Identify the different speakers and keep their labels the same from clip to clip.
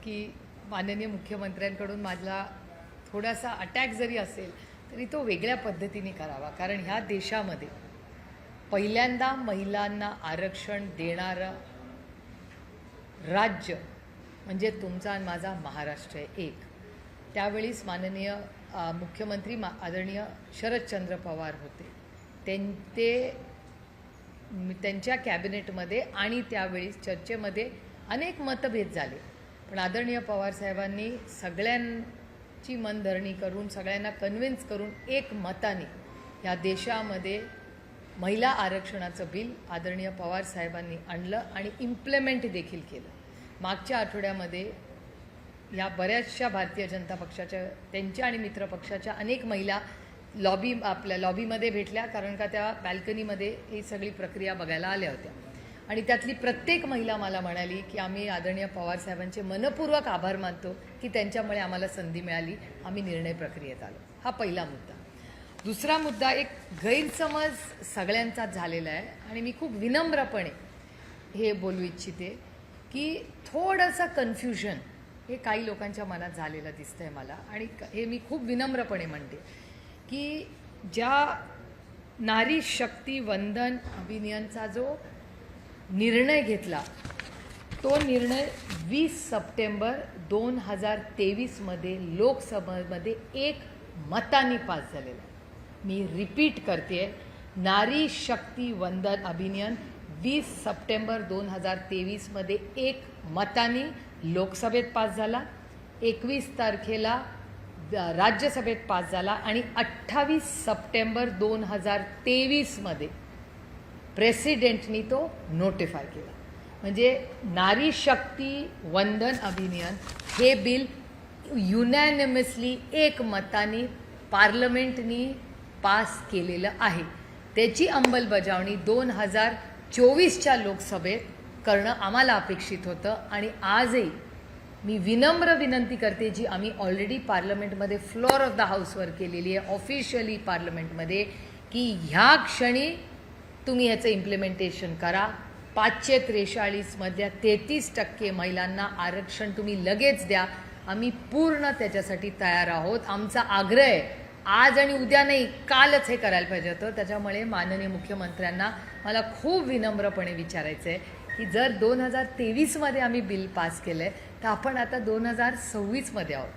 Speaker 1: की माननीय मुख्यमंत्र्यांकडून माझा थोडासा अटॅक जरी असेल तरी तो वेगळ्या पद्धतीने करावा, कारण ह्या देशामध्ये पहिल्यांदा महिलांना आरक्षण देणारं राज्य म्हणजे तुमचा आणि माझा महाराष्ट्र आहे एक. त्यावेळीस माननीय मुख्यमंत्री आदरणीय शरदचंद्र पवार होते. त्यांच्या कॅबिनेटमध्ये आणि त्यावेळीस चर्चेमध्ये अनेक मतभेद झाले, पण आदरणीय पवारसाहेबांनी सगळ्यांची मनधरणी करून सगळ्यांना कन्व्हिन्स करून एक मताने या देशामध्ये महिला आरक्षणाचं बिल आदरणीय पवारसाहेबांनी आणलं आणि इम्प्लिमेंट देखील केलं. मागच्या आठवड्यामध्ये या बऱ्याचशा भारतीय जनता पक्षाच्या त्यांच्या आणि मित्रपक्षाच्या अनेक महिला आपल्या लॉबीमध्ये भेटल्या, कारण का त्या बॅल्कनीमध्ये ही सगळी प्रक्रिया बघायला आल्या होत्या. आणि त्यातली प्रत्येक महिला मला म्हणाली की आम्ही आदरणीय पवारसाहेबांचे मनपूर्वक आभार मानतो की त्यांच्यामुळे आम्हाला संधी मिळाली, आम्ही निर्णय प्रक्रियेत आलो. हा पहिला मुद्दा. दुसरा मुद्दा, एक गैरसमज सगळ्यांचाच झालेला आहे आणि मी खूप विनम्रपणे हे बोलू इच्छिते की थोडंसं कन्फ्युजन हे काही लोकांच्या मनात झालेलं दिसतंय मला, आणि हे मी खूप विनम्रपणे म्हणते की ज्या नारी शक्ती वंदन अभियानाचा जो निर्णय घेतला तो निर्णय 20 सप्टेंबर 2023 लोकसभेमध्ये एक मताने पास झालेला आहे. मी रिपीट करते, नारी शक्ती वंदन अभियान 20 सप्टेंबर 2023 एक मताने लोकसभेत पास झाला, 21 तारखेला राज्यसभेत पास झाला आणि 28 सप्टेंबर 2023 प्रेसिडेंटनी तो नोटिफाय केला. म्हणजे नारी शक्ती वंदन अभियान हे बिल युनॅनिमसली एक मताने पार्लमेंटनी पास केलेलं आहे. त्याची अंमलबजावणी 2024च्या लोकसभेत करणं आम्हाला अपेक्षित होतं. आणि आजही मी विनम्र विनंती करते, जी आम्ही ऑलरेडी पार्लमेंटमध्ये फ्लोअर ऑफ द हाऊसवर केलेली आहे ऑफिशियली पार्लमेंटमध्ये, की ह्या क्षणी तुम्ही ह्याचं इम्प्लिमेंटेशन करा. 543 मधल्या 33% महिलांना आरक्षण तुम्ही लगेच द्या. आम्ही पूर्ण त्याच्यासाठी तयार आहोत. आमचा आग्रह आहे, आज आणि उद्या नाही, कालच हे करायला पाहिजे होतं. त्याच्यामुळे माननीय मुख्यमंत्र्यांना मला खूप विनम्रपणे विचारायचं आहे की जर 2023 आम्ही बिल पास केलं आहे तर आपण आता 2026 आहोत.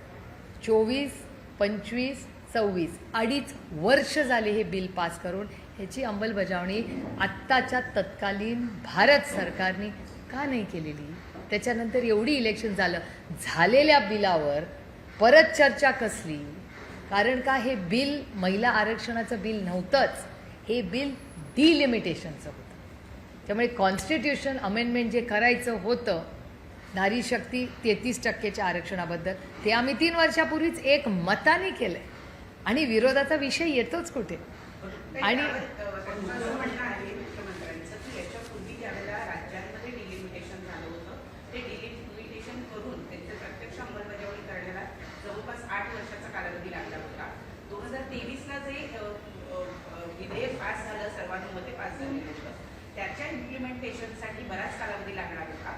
Speaker 1: 24, 25, 26 अडीच वर्ष झाले हे बिल पास करून. ह्याची अंमलबजावणी आत्ताच्या तत्कालीन भारत सरकारने का नाही केलेली? त्याच्यानंतर एवढी इलेक्शन झालेल्या बिलावर परत चर्चा कसली? कारण का हे बिल महिला आरक्षणाचं बिल नव्हतंच, हे बिल डिलिमिटेशनचं होतं. त्यामुळे कॉन्स्टिट्यूशन अमेंडमेंट जे करायचं होतं नारी शक्ती 33%च्या आरक्षणाबद्दल, ते आम्ही 3 वर्षापूर्वीच एक मताने केलं आहे आणि विरोधाचा विषय येतोच कुठे. आणि
Speaker 2: विधेयक पास झालं, सर्वानुमते पास झालेलं होतं, त्याच्या इम्प्लिमेंटेशनसाठी बराच कालावधी लागणार होता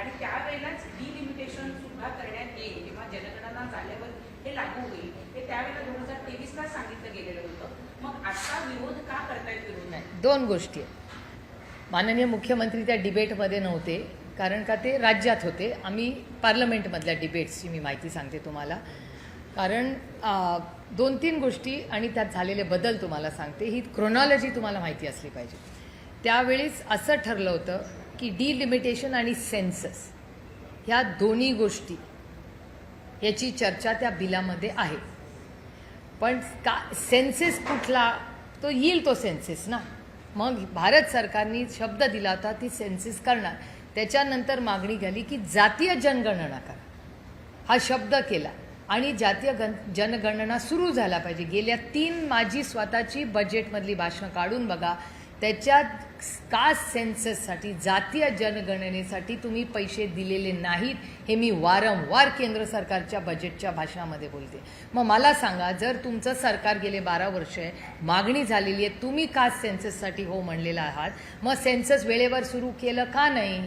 Speaker 2: आणि त्यावेळेलाच डिलिमिटेशन सुद्धा करण्यात येईल किंवा जनगणना झाल्यावर हे लागू होईल हे त्यावेळेला 2023ला सांगितलं गेलेलं होतं. मग आता विरोध का करतायत? विरोध नाही.
Speaker 1: 2 गोष्टी आहेत. माननीय मुख्यमंत्री त्या डिबेटमध्ये नव्हते, कारण का ते राज्यात होते. आम्ही पार्लमेंटमधल्या डिबेट्सची मी माहिती सांगते तुम्हाला, कारण 2-3 गोष्टी आणि त्यात झालेले बदल तुम्हाला सांगते. ही क्रोनॉलॉजी तुम्हाला माहिती असली पाहिजे. त्यावेळीस असं ठरलं होतं की डिलिमिटेशन आणि सेन्सस ह्या दोन्ही गोष्टी याची चर्चा त्या बिलामध्ये आहे. पण सेन्सेस कुठला? तो येईल तो सेन्सेस ना. मग भारत सरकारने शब्द दिला होता ती सेन्सेस करणार. त्याच्यानंतर मागणी झाली की जातीय जनगणना करा, हा शब्द केला आणि जातीय जनगणना सुरू झाला पाहिजे. गेल्या 3 माझी स्वतःची बजेटमधली भाषणं काढून बघा, त्याच्यात कास्ट सेन्सससाठी जातीय जनगणनेसाठी तुम्ही पैसे दिलेले नाहीत हे मी वारंवार केंद्र सरकारच्या बजेटच्या भाषणामध्ये बोलते. मग मला सांगा, जर तुमचं सरकार गेले 12 वर्ष आहे, मागणी झालेली आहे, तुम्ही कास्ट सेन्सससाठी हो म्हणलेला आहात, मग सेन्सस वेळेवर सुरू केलं का नाही?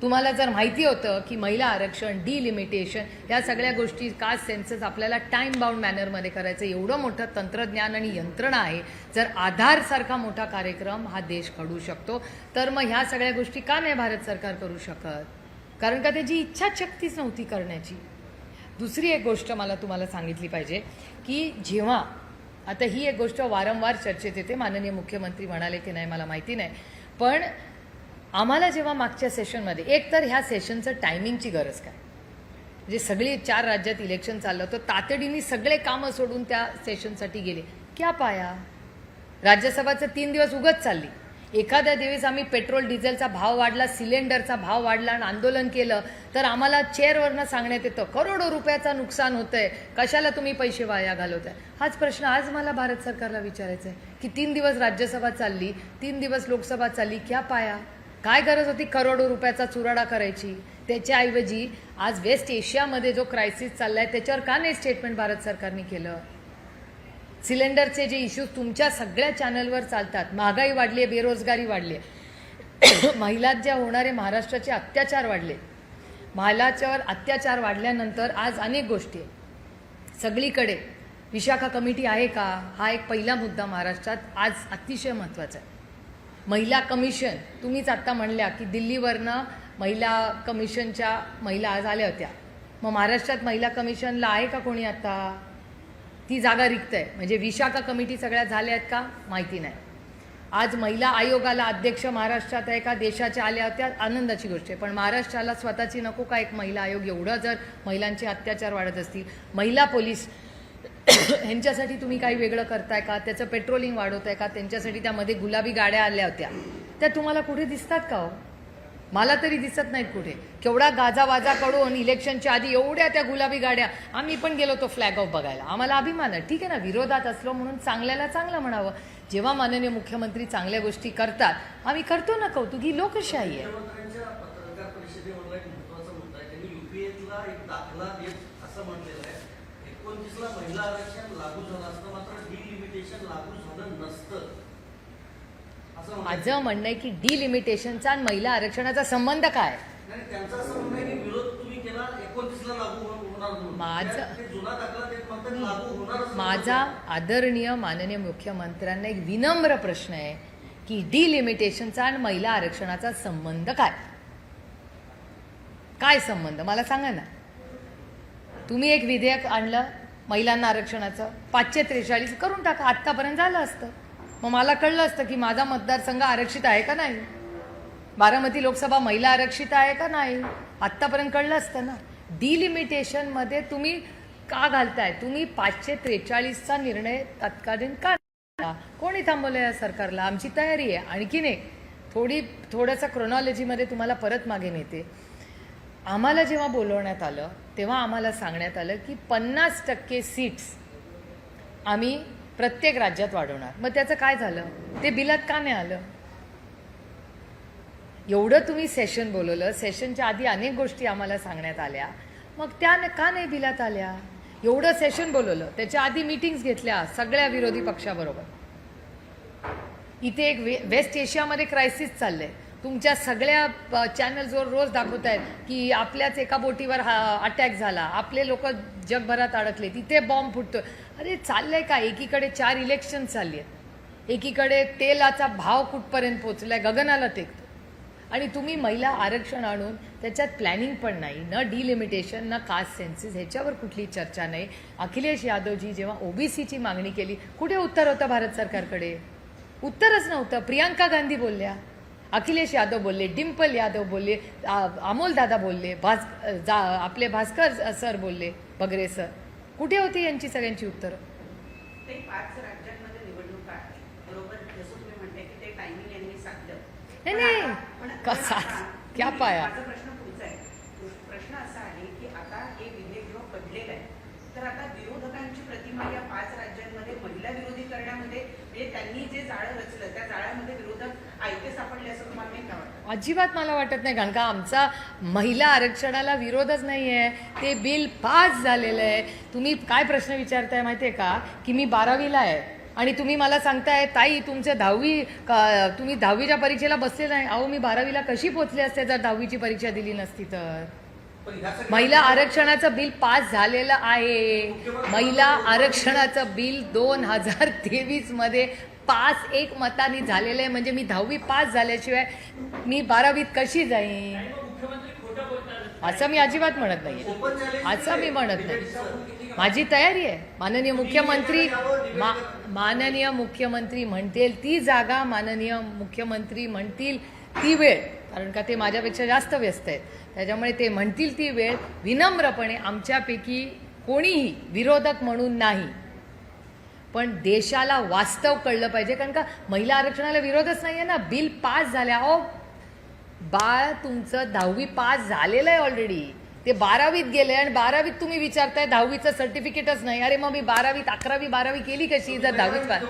Speaker 1: तुम्हाला जर माहिती होतं की महिला आरक्षण, डिलिमिटेशन या सगळ्या गोष्टी, कास्ट सेन्सस आपल्याला टाईम बाउंड मॅनरमध्ये करायचं, एवढं मोठं तंत्रज्ञान आणि यंत्रणा आहे, जर आधारसारखा मोठा कार्यक्रम हा देश घडवू शकतो, तर मग ह्या सगळ्या गोष्टी का नाही भारत सरकार करू शकत? कारण का त्याची इच्छाशक्तीच नव्हती करण्याची. दुसरी एक गोष्ट मला तुम्हाला सांगितली पाहिजे की जेव्हा आता ही एक गोष्ट वारंवार चर्चेत येते, माननीय मुख्यमंत्री म्हणाले की नाही मला माहिती नाही, पण आम्हाला जेव्हा मागच्या सेशनमध्ये, एक तर ह्या सेशनचं टायमिंगची गरज काय, म्हणजे सगळी 4 राज्यात इलेक्शन चाललं होतं, तातडीने सगळे कामं सोडून त्या सेशनसाठी गेले, क्या पाया? राज्यसभाचं 3 दिवस उगत चालली. एखाद्या दिवस आम्ही पेट्रोल डिझेलचा भाव वाढला, सिलेंडरचा भाव वाढला आणि आंदोलन केलं तर आम्हाला चेअरवरनं सांगण्यात येतं करोडो रुपयाचं नुकसान होतंय, कशाला तुम्ही पैसे वाया घालवताय? हाच प्रश्न आज मला भारत सरकारला विचारायचा आहे की 3 दिवस राज्यसभा चालली, 3 दिवस लोकसभा चालली, क्या पाया? काय गरज होती करोडो रुपयाचा चुराडा करायची? त्याच्याऐवजी आज वेस्ट एशियामध्ये जो क्रायसिस चाललाय त्याच्यावर का नाही स्टेटमेंट भारत सरकारने केलं? सिलेंडरचे जे इश्यूज तुमच्या सगळ्या चॅनलवर चालतात, महागाई वाढली आहे, बेरोजगारी वाढली आहे, महिलांवर ज्या होणारे महाराष्ट्राचे अत्याचार वाढले, महिलांच्यावर अत्याचार वाढल्यानंतर आज अनेक गोष्टी आहेत. सगळीकडे विशाखा कमिटी आहे का? हा एक पहिला मुद्दा महाराष्ट्रात आज अतिशय महत्त्वाचा आहे. महिला कमिशन, तुम्हीच आत्ता म्हणल्या की दिल्लीवरनं महिला कमिशनच्या महिला आज आल्या होत्या, मग महाराष्ट्रात महिला कमिशनला आहे का कोणी? आता ती जागा रिक्त आहे, म्हणजे विशाखा कमिटी सगळ्या झाल्या आहेत का? माहिती नाही. आज महिला आयोगाला अध्यक्ष महाराष्ट्रात आहे का? देशाच्या आल्या होत्या, आनंदाची गोष्ट आहे, पण महाराष्ट्राला स्वतःची नको का एक महिला आयोग? एवढं जर महिलांचे अत्याचार वाढत असतील, महिला पोलीस ह्यांच्यासाठी तुम्ही काही वेगळं करताय का? त्याचं पेट्रोलिंग वाढवताय का? त्यांच्यासाठी त्यामध्ये गुलाबी गाड्या आल्या होत्या, त्या तुम्हाला कुठे दिसतात का हो? मला तरी दिसत नाहीत कुठे. केवढा गाजावाजा करून इलेक्शनच्या आधी एवढ्या त्या गुलाबी गाड्या, आम्ही पण गेलो तो फ्लॅग ऑफ बघायला, आम्हाला अभिमान आहे. ठीक आहे ना, विरोधात असलो म्हणून चांगल्याला चांगलं म्हणावं. जेव्हा माननीय मुख्यमंत्री चांगल्या गोष्टी करतात आम्ही करतो ना कौतुक, ही लोकशाही आहे.
Speaker 3: मुख्यमंत्र्यांच्या पत्रकार परिषदेवर एक महत्त्वाचा मुद्दा आहे. त्यांनी युपीएला एक दाखला देत असं म्हटलेलं आहे, 29ला महिला आरक्षण लागू झालं असतं, मात्र डिलिमिटेशन लागू झालं नसतं असं
Speaker 1: माझं म्हणणं आहे की डिलिमिटेशनचा आणि महिला आरक्षणाचा संबंध काय?
Speaker 3: नाही, त्यांचं असं म्हणणं आहे की विरोध तुम्ही केला, 29ला लागू होणार म्हणून. ते जुना दाखला देत म्हणतात लागू होणार.
Speaker 1: माझा आदरणीय माननीय मुख्यमंत्र्यांना एक विनम्र प्रश्न आहे की डिलिमिटेशनचा आणि महिला आरक्षणाचा संबंध काय? काय संबंध मला सांगा ना. तुम्ही एक विधेयक आणलं महिलांना आरक्षणाचं, 543 करून टाका, आत्तापर्यंत झालं असतं. मग मला कळलं असतं की माझा मतदारसंघ आरक्षित आहे का नाही, बारामती लोकसभा महिला आरक्षित आहे का नाही, आत्तापर्यंत कळलं असतं ना. डिलिमिटेशनमध्ये तुम्ही का घालताय? तुम्ही 543चा निर्णय तत्कालीन का? कोणी थांबवलं या सरकारला? आमची तयारी आहे. आणखीन एक थोडंसं क्रोनॉलॉजीमध्ये तुम्हाला परत मागे नेते. आम्हाला जेव्हा बोलवण्यात आलं तेव्हा आम्हाला सांगण्यात आलं की 50% सीट्स आम्ही प्रत्येक राज्यात वाढवणार. मग त्याचं काय झालं? ते बिलात का नाही आलं? एवढं तुम्ही सेशन बोलवलं, सेशनच्या आधी अनेक गोष्टी आम्हाला सांगण्यात आल्या, मग त्या का नाही बिलात आल्या? एवढं सेशन बोलवलं, त्याच्या आधी मीटिंग्स घेतल्या सगळ्या विरोधी पक्षाबरोबर. इथे एक वेस्ट एशियामध्ये क्रायसिस चाललंय, तुमच्या सगळ्या चॅनल्सवर रोज दाखवत आहेत की आपल्याच एका बोटीवर अटॅक झाला, आपले लोक जगभरात अडकले, तिथे बॉम्ब फुटतोय. अरे चाललंय का? एकीकडे 4 इलेक्शन चालली आहेत, एकीकडे तेलाचा भाव कुठपर्यंत पोचलाय, गगनाला टेकतो, आणि तुम्ही महिला आरक्षण आणून त्याच्यात प्लॅनिंग पण नाही, न डिलिमिटेशन न कास्ट सेन्सिस, ह्याच्यावर कुठली चर्चा नाही. अखिलेश यादवजी जेव्हा ओबीसीची मागणी केली, कुठे उत्तर होतं भारत सरकारकडे? उत्तरच नव्हतं. प्रियांका गांधी बोलल्या, अखिलेश यादव बोलले, डिम्पल यादव बोलले, अमोल दादा बोलले, आपले भास्कर सर बोलले, बगरे सर, कुठे होती यांची सगळ्यांची उत्तरं?
Speaker 2: ते 5 राज्यांमध्ये निवडणूक आहे, बरोबर, जसं तुम्ही म्हणताय की ते टायमिंग यांनी साधलं.
Speaker 1: नाही कसा क्या पाया?
Speaker 2: माझा प्रश्न पुढचा आहे. प्रश्न असा आहे की आता हे विधेयक जेव्हा पडलेलं आहे, तर आता विरोधकांची प्रतिमा या 5 राज्यांमध्ये महिला विरोधी करण्यामध्ये, म्हणजे त्यांनी जे जाळं रचलं त्या जाळ्यामध्ये विरोधक आयते सापडले असं तुम्हाला नाही का वाटतं?
Speaker 1: अजिबात मला वाटत नाही, कारण का आमचा महिला आरक्षणाला विरोधच नाही आहे. ते बिल पास झालेलं आहे. तुम्ही काय प्रश्न विचारताय माहिती आहे का? की मी 12वीला आहे, आणि तुम्ही मला सांगताय ताई तुमच्या तुम्ही 10वीच्या परीक्षेला बसले नाही. अहो मी 12वीला कशी पोचले असते जर 10वीची परीक्षा दिली नसती तर.
Speaker 3: पण ह्या सगळ्या-
Speaker 1: महिला आरक्षणाचं बिल पास झालेलं आहे. महिला आरक्षणाचं बिल 2023 मध्ये पास एक मतांनी झालेलं आहे. म्हणजे मी 10वी पास झाल्याशिवाय मी 12वीत कशी जाईन असं मी अजिबात म्हणत नाही.
Speaker 3: ओपन चॅलेंज
Speaker 1: असं मी म्हणत नाही. माझी तयारी आहे. माननीय मुख्यमंत्री म्हणतील ती जागा, माननीय मुख्यमंत्री म्हणतील ती वेळ, कारण का ते माझ्यापेक्षा जास्त व्यस्त आहेत. त्याच्यामुळे ते म्हणतील ती वेळ विनम्रपणे, आमच्यापैकी कोणीही विरोधक म्हणून नाही, पण देशाला वास्तव कळलं पाहिजे. कारण का महिला आरक्षणाला विरोधच नाही आहे ना. बिल पास झाल्या. अहो बाळ तुमचं 10वी पास झालेलं आहे ऑलरेडी. ते 12वीत गेले आणि 12वीत तुम्ही विचारताय 10वीचं सर्टिफिकेटच नाही. अरे मग मी 12वीत 11वी 12वी केली कशी जर 10वीत पास.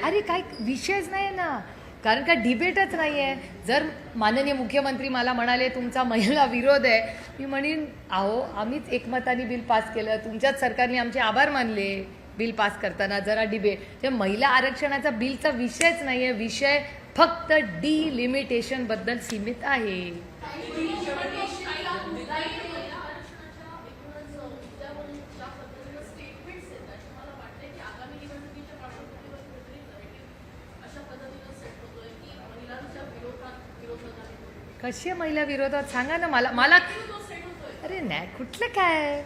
Speaker 1: अरे काय विषयच नाही ना. कारण का डिबेटच नाही आहे. जर माननीय मुख्यमंत्री मला म्हणाले तुमचा महिला विरोध आहे, मी म्हणेन अहो आम्हीच एकमताने बिल पास केलं, तुमच्याच सरकारने आमचे आभार मानले बिल पास करताना. जरा डिबेट महिला आरक्षणाचा बिलचा विषयच नाही आहे. विषय फक्त डिलिमिटेशन बद्दल सीमित आहे. कशी आहे महिला विरोधात सांगा ना मला. अरे नाही कुठलं काय.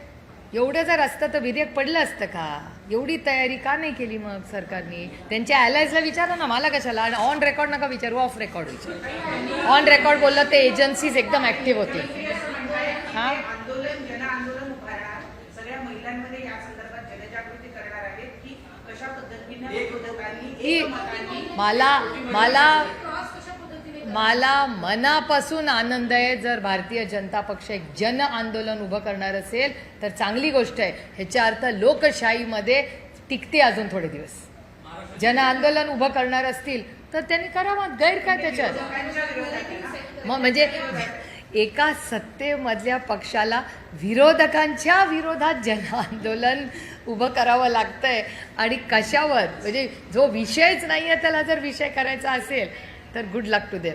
Speaker 1: एवढं जर असतं तर विधेयक पडलं असतं का. एवढी तयारी का नाही केली मग सरकारने. त्यांच्या अलायन्सला विचारा ना, मला कशाला. ऑन रेकॉर्ड नका विचारू, ऑफ रेकॉर्ड विचार. ऑन रेकॉर्ड बोललं ते एजन्सीज एकदम ऍक्टिव्ह होते. हां
Speaker 2: आंदोलन जनआंदोलन उभारणार, सगळ्या महिलांमध्ये या संदर्भात जनजागृती करणार आहेत की कशा पद्धतीने विरोधकांनी एकमताने
Speaker 1: मला मनापासून आनंद आहे. जर भारतीय जनता पक्ष एक जन आंदोलन उभं करणार असेल तर चांगली गोष्ट आहे. ह्याचा अर्थ लोकशाहीमध्ये टिकते अजून थोडे दिवस. जन आंदोलन उभं करणार असतील तर त्यांनी करावं, गैर काय त्याच्यात. मग म्हणजे एका सत्तेमधल्या पक्षाला विरोधकांच्या विरोधात जन आंदोलन उभं करावं लागतंय. आणि कशावर, म्हणजे जो विषयच नाही आहे त्याला जर विषय करायचा असेल तर गुड लक टू देम.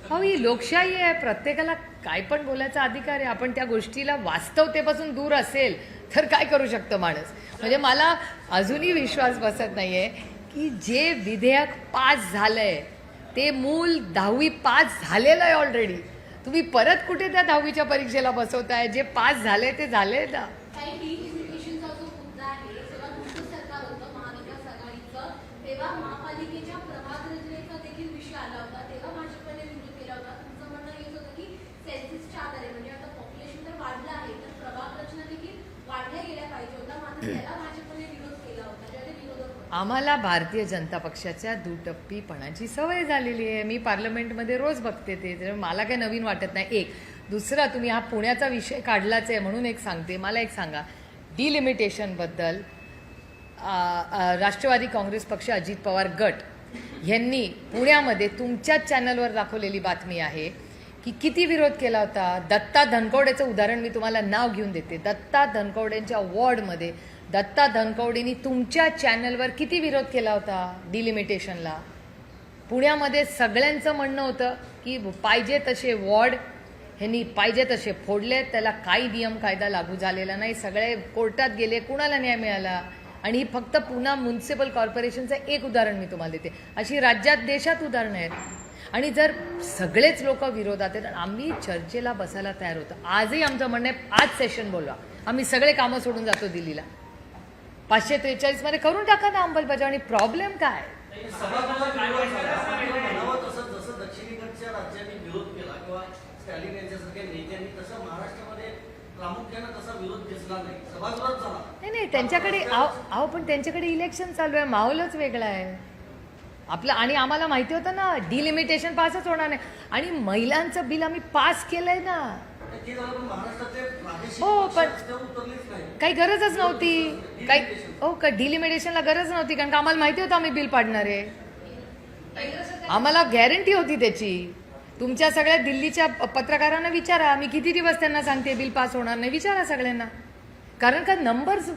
Speaker 1: हो ही लोकशाही आहे. प्रत्येकाला काय पण बोलायचा अधिकार आहे. आपण त्या गोष्टीला वास्तवतेपासून दूर असेल तर काय करू शकतो माणूस. म्हणजे मला अजूनही विश्वास बसत नाहीये की जे विधेयक पास झालंय ते मूल 10वी पास झालेलं आहे ऑलरेडी. तुम्ही परत कुठे त्या 10वीच्या परीक्षेला बसवताय. जे पास झाले ते झाले ना.
Speaker 4: काही डिलिमिटेशनचा जो मुद्दा आहे, जेव्हा तुमचं सरकार होतं महाविकास आघाडीचं, तेव्हा महापालिकेच्या प्रभाग रचनेचा देखील विषय आला होता. तेव्हा भाजपने विरोध केला होता. तुमचं म्हणणं हेच होतं की सेन्सिसच्या आधारे, म्हणजे आता पॉप्युलेशन तर वाढलं आहे तर प्रभाग रचना देखील वाढल्या गेल्या पाहिजे होता. मात्र त्याला भाजपने विरोध केला होता. ज्याने विरोधक होते.
Speaker 1: आम्हाला भारतीय जनता पक्षाच्या दुटप्पीपणाची सवय झालेली आहे. मी पार्लमेंटमध्ये रोज बघते ते. त्यामुळे मला काही नवीन वाटत नाही. एक दुसरा, तुम्ही हा पुण्याचा विषय काढलाच आहे म्हणून एक सांगते. मला एक सांगा, डिलिमिटेशनबद्दल राष्ट्रवादी काँग्रेस पक्ष, अजित पवार गट यांनी पुण्यामध्ये तुमच्याच चॅनलवर दाखवलेली बातमी आहे की किती विरोध केला होता. दत्ता धनकवडेचं उदाहरण मी तुम्हाला नाव घेऊन देते. दत्ता धनकवडेंच्या वॉर्डमध्ये दत्ता धनकवडेंनी तुमच्या चॅनलवर किती विरोध केला होता डिलिमिटेशनला. पुण्यामध्ये सगळ्यांचं म्हणणं होतं की पाहिजे तसे वॉर्ड ह्यांनी पाहिजे तसे फोडले, त्याला काही नियम कायदा लागू झालेला नाही. सगळे कोर्टात गेले, कुणाला न्याय मिळाला. आणि ही फक्त पुणे म्युन्सिपल कॉर्पोरेशनचं एक उदाहरण मी तुम्हाला देते. अशी राज्यात देशात उदाहरणं आहेत. आणि जर सगळेच लोक विरोधात आहेत, आम्ही चर्चेला बसायला तयार होतो. आजही आमचं म्हणणं आहे आज सेशन बोलवा, आम्ही सगळे कामं सोडून जातो दिल्लीला. 543 मध्ये करून टाका ना अंमलबजावणी. प्रॉब्लेम काय.
Speaker 3: सभागृहात विरोध झाला. म्हणावं तसं जसं दक्षिणेकडच्या राज्यांनी विरोध केला किंवा स्टॅलिन यांच्यासारख्या नेत्यांनी, तसं महाराष्ट्रामध्ये प्रामुख्यानं तसा विरोध दिसला नाही. सभागृहात झाला
Speaker 1: नाही त्यांच्याकडे अहो पण त्यांच्याकडे इलेक्शन चालू आहे, माहोलच वेगळा आहे आपलं. आणि आम्हाला माहिती होतं ना डिलिमिटेशन पासच होणार नाही. आणि महिलांचं बिल आम्ही पास केलंय ना. हो पण काही गरजच नव्हती. काही हो का डिलिमिटेशनला गरज नव्हती, कारण का आम्हाला माहिती होतं आम्ही बिल पाडणार आहे.
Speaker 4: केंद्र सरकार
Speaker 1: आम्हाला गॅरंटी होती त्याची. तुमच्या सगळ्या दिल्लीच्या पत्रकारांना विचारा, मी किती दिवस त्यांना सांगते बिल पास होणार नाही, विचारा सगळ्यांना. कारण का नंबर्स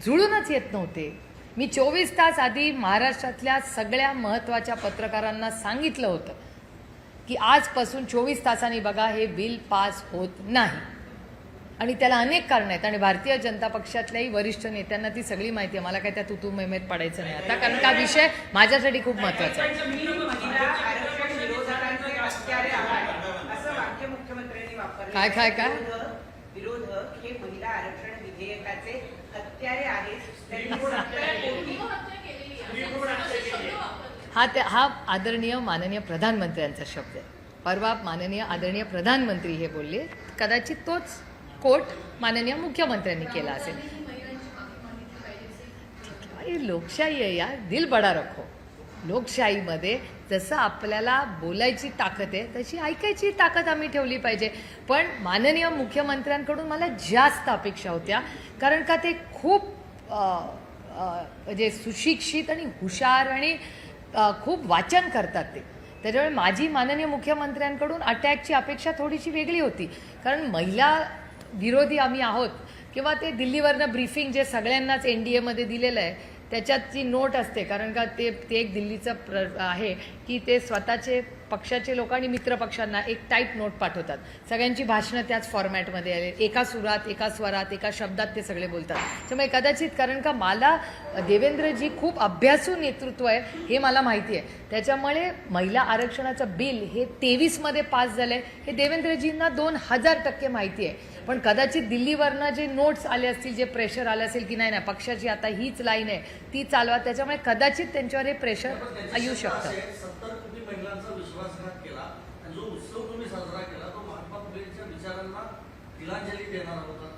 Speaker 1: जुळूनच येत नव्हते. मी 24 तास आधी महाराष्ट्रातल्या सगळ्या महत्त्वाच्या पत्रकारांना सांगितलं होतं की आजपासून 24 तासांनी बघा हे बिल पास होत नाही. आणि त्याला अनेक कारणं आहेत आणि भारतीय जनता पक्षातल्याही वरिष्ठ नेत्यांना ती सगळी माहिती आहे. मला काय त्या तुतू मैमेत पडायचं नाही आता, कारण का विषय माझ्यासाठी खूप महत्त्वाचा आहे.
Speaker 2: मी महिला आरक्षण विरोधकांचे हत्यारे आहात असं वाक्य मुख्यमंत्र्यांनी वापरलं.
Speaker 1: काय?
Speaker 2: विरोधक हे महिला आरक्षण विधेयकाचे हत्यारे आहेत. त्यांनी सत्तर कोटी
Speaker 1: हा आदरणीय माननीय प्रधानमंत्र्यांचा शब्द आहे. परवा माननीय आदरणीय प्रधानमंत्री हे बोलले, कदाचित तोच कोट माननीय मुख्यमंत्र्यांनी केला असेल. ही लोकशाही आहे यार, दिल बडा रखो. लोकशाहीमध्ये जसं आपल्याला बोलायची ताकद आहे तशी ऐकायची ताकद आम्ही ठेवली पाहिजे. पण माननीय मुख्यमंत्र्यांकडून मला जास्त अपेक्षा होत्या, कारण का ते खूप म्हणजे सुशिक्षित आणि हुशार आणि खूप वाचन करतात ते. त्याच्यामुळे माझी माननीय मुख्यमंत्र्यांकडून अटॅकची अपेक्षा थोडीशी वेगळी होती. कारण महिला विरोधी आम्ही आहोत किंवा ते दिल्लीवरनं ब्रीफिंग जे सगळ्यांनाच NDAमध्ये दिलेलं आहे त्याच्यात जी नोट असते, कारण का ते एक दिल्लीचं आहे की ते स्वतःचे पक्षाचे लोक आणि मित्रपक्षांना एक टाईप नोट पाठवतात. सगळ्यांची भाषणं त्याच फॉर्मॅटमध्ये आले, एका सुरात, एका स्वरात, एका शब्दात ते सगळे बोलतात. त्यामुळे कदाचित, कारण का मला देवेंद्रजी खूप अभ्यासू नेतृत्व आहे हे मला माहिती आहे. त्याच्यामुळे महिला आरक्षणाचं बिल हे 23मध्ये पास झालं आहे हे देवेंद्रजींना 2000% माहिती आहे. पण कदाचित दिल्लीवरनं जे नोट्स आले असतील, जे प्रेशर आलं असेल की नाही पक्षाची आता हीच लाईन आहे ती चालवा, त्याच्यामुळे कदाचित त्यांच्यावर हे प्रेशर येऊ शकतं.
Speaker 3: 70 कोटी महिलांचा विश्वासघात केला आणि जो उत्सव तुम्ही साजरा केला तो महात्मा फुलेंच्या विचारांना तिलांजली देणार होता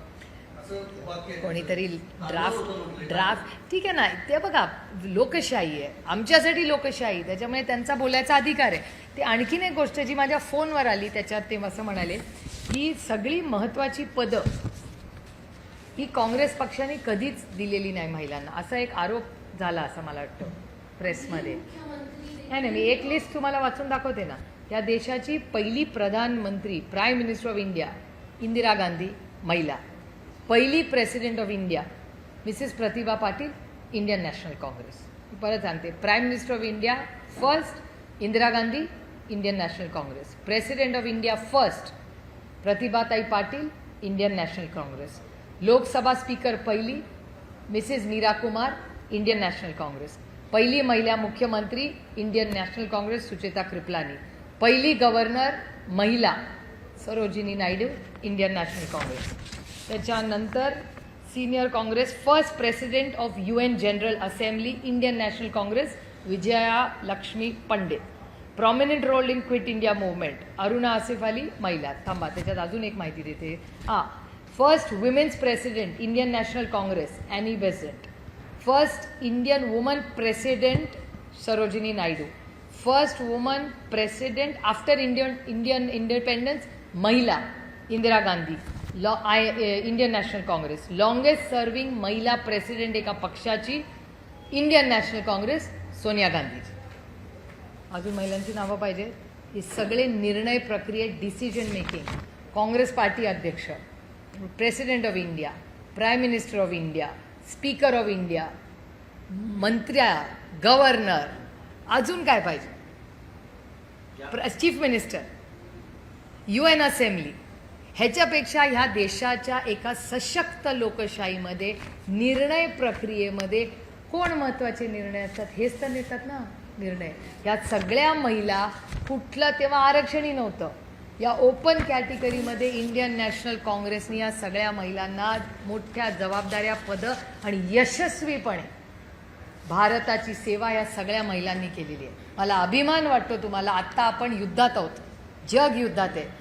Speaker 3: असं वाक्य
Speaker 1: कोणीतरी ड्राफ्ट ठीक आहे ना. ते बघा, लोकशाही आहे, आमच्यासाठी लोकशाही, त्याच्यामुळे त्यांचा बोलायचा अधिकार आहे. ते आणखीन एक गोष्ट जी माझ्या फोनवर आली त्याच्यात ते असं म्हणाले की सगळी महत्त्वाची पदं ही काँग्रेस पक्षाने कधीच दिलेली नाही महिलांना, असा एक आरोप झाला असं मला वाटतं प्रेसमध्ये. नाही, मी एक लिस्ट तुम्हाला वाचून दाखवते ना. या देशाची पहिली प्रधानमंत्री, prime minister of India Indira Gandhi, महिला. पहिली president of India Mrs Pratibha Patil, Indian National Congress. परत सांगते, prime minister of India first Indira Gandhi, Indian National Congress. President of India first प्रतिभाताई Patil, Indian National Congress. Lok Sabha speaker पहिली Mrs Meira Kumar, Indian National Congress. पहिली महिला मुख्यमंत्री, Indian National Congress, Sucheta Kripalani. पहिली गव्हर्नर महिला, Sarojini Naidu, Indian National Congress. त्याच्यानंतर senior Congress first president of UN general assembly, Indian National Congress, Vijaya Lakshmi Pandit. Prominent role in quit India movement, Aruna Asaf Ali, महिला. थांबा, त्याच्यात अजून एक माहिती देते. First women's president, Indian National Congress, Annie Besant. First Indian woman president, Sarojini Naidu. First woman president after Indian independence, महिला, Indira Gandhi, Indian National Congress. Longest serving महिला president एका पक्षाची, इंडियन नॅशनल काँग्रेस, सोनिया गांधीजी. अजून महिलांची नावं पाहिजे. हे सगळे निर्णय प्रक्रियेत डिसिजन मेकिंग, काँग्रेस पार्टी अध्यक्ष, president of India, prime minister of India, speaker of India, मंत्र्या, गव्हर्नर, अजून काय पाहिजे, चीफ मिनिस्टर, UN असेंब्ली. ह्याच्यापेक्षा ह्या देशाच्या एका सशक्त लोकशाहीमध्ये निर्णय प्रक्रियेमध्ये कोण महत्त्वाचे निर्णय असतात हेच तर नेतात ना निर्णय. या सगळ्या महिला, कुठलं तेव्हा आरक्षणही नव्हतं, या ओपन कॅटेगरीमध्ये इंडियन नॅशनल काँग्रेसने या सगळ्या महिलांना मोठ्या जबाबदाऱ्या, पदं आणि यशस्वीपणे भारताची सेवा या सगळ्या महिलांनी केलेली आहे. मला अभिमान वाटतो तुम्हाला. आत्ता आपण युद्धात आहोत, जग युद्धात आहे.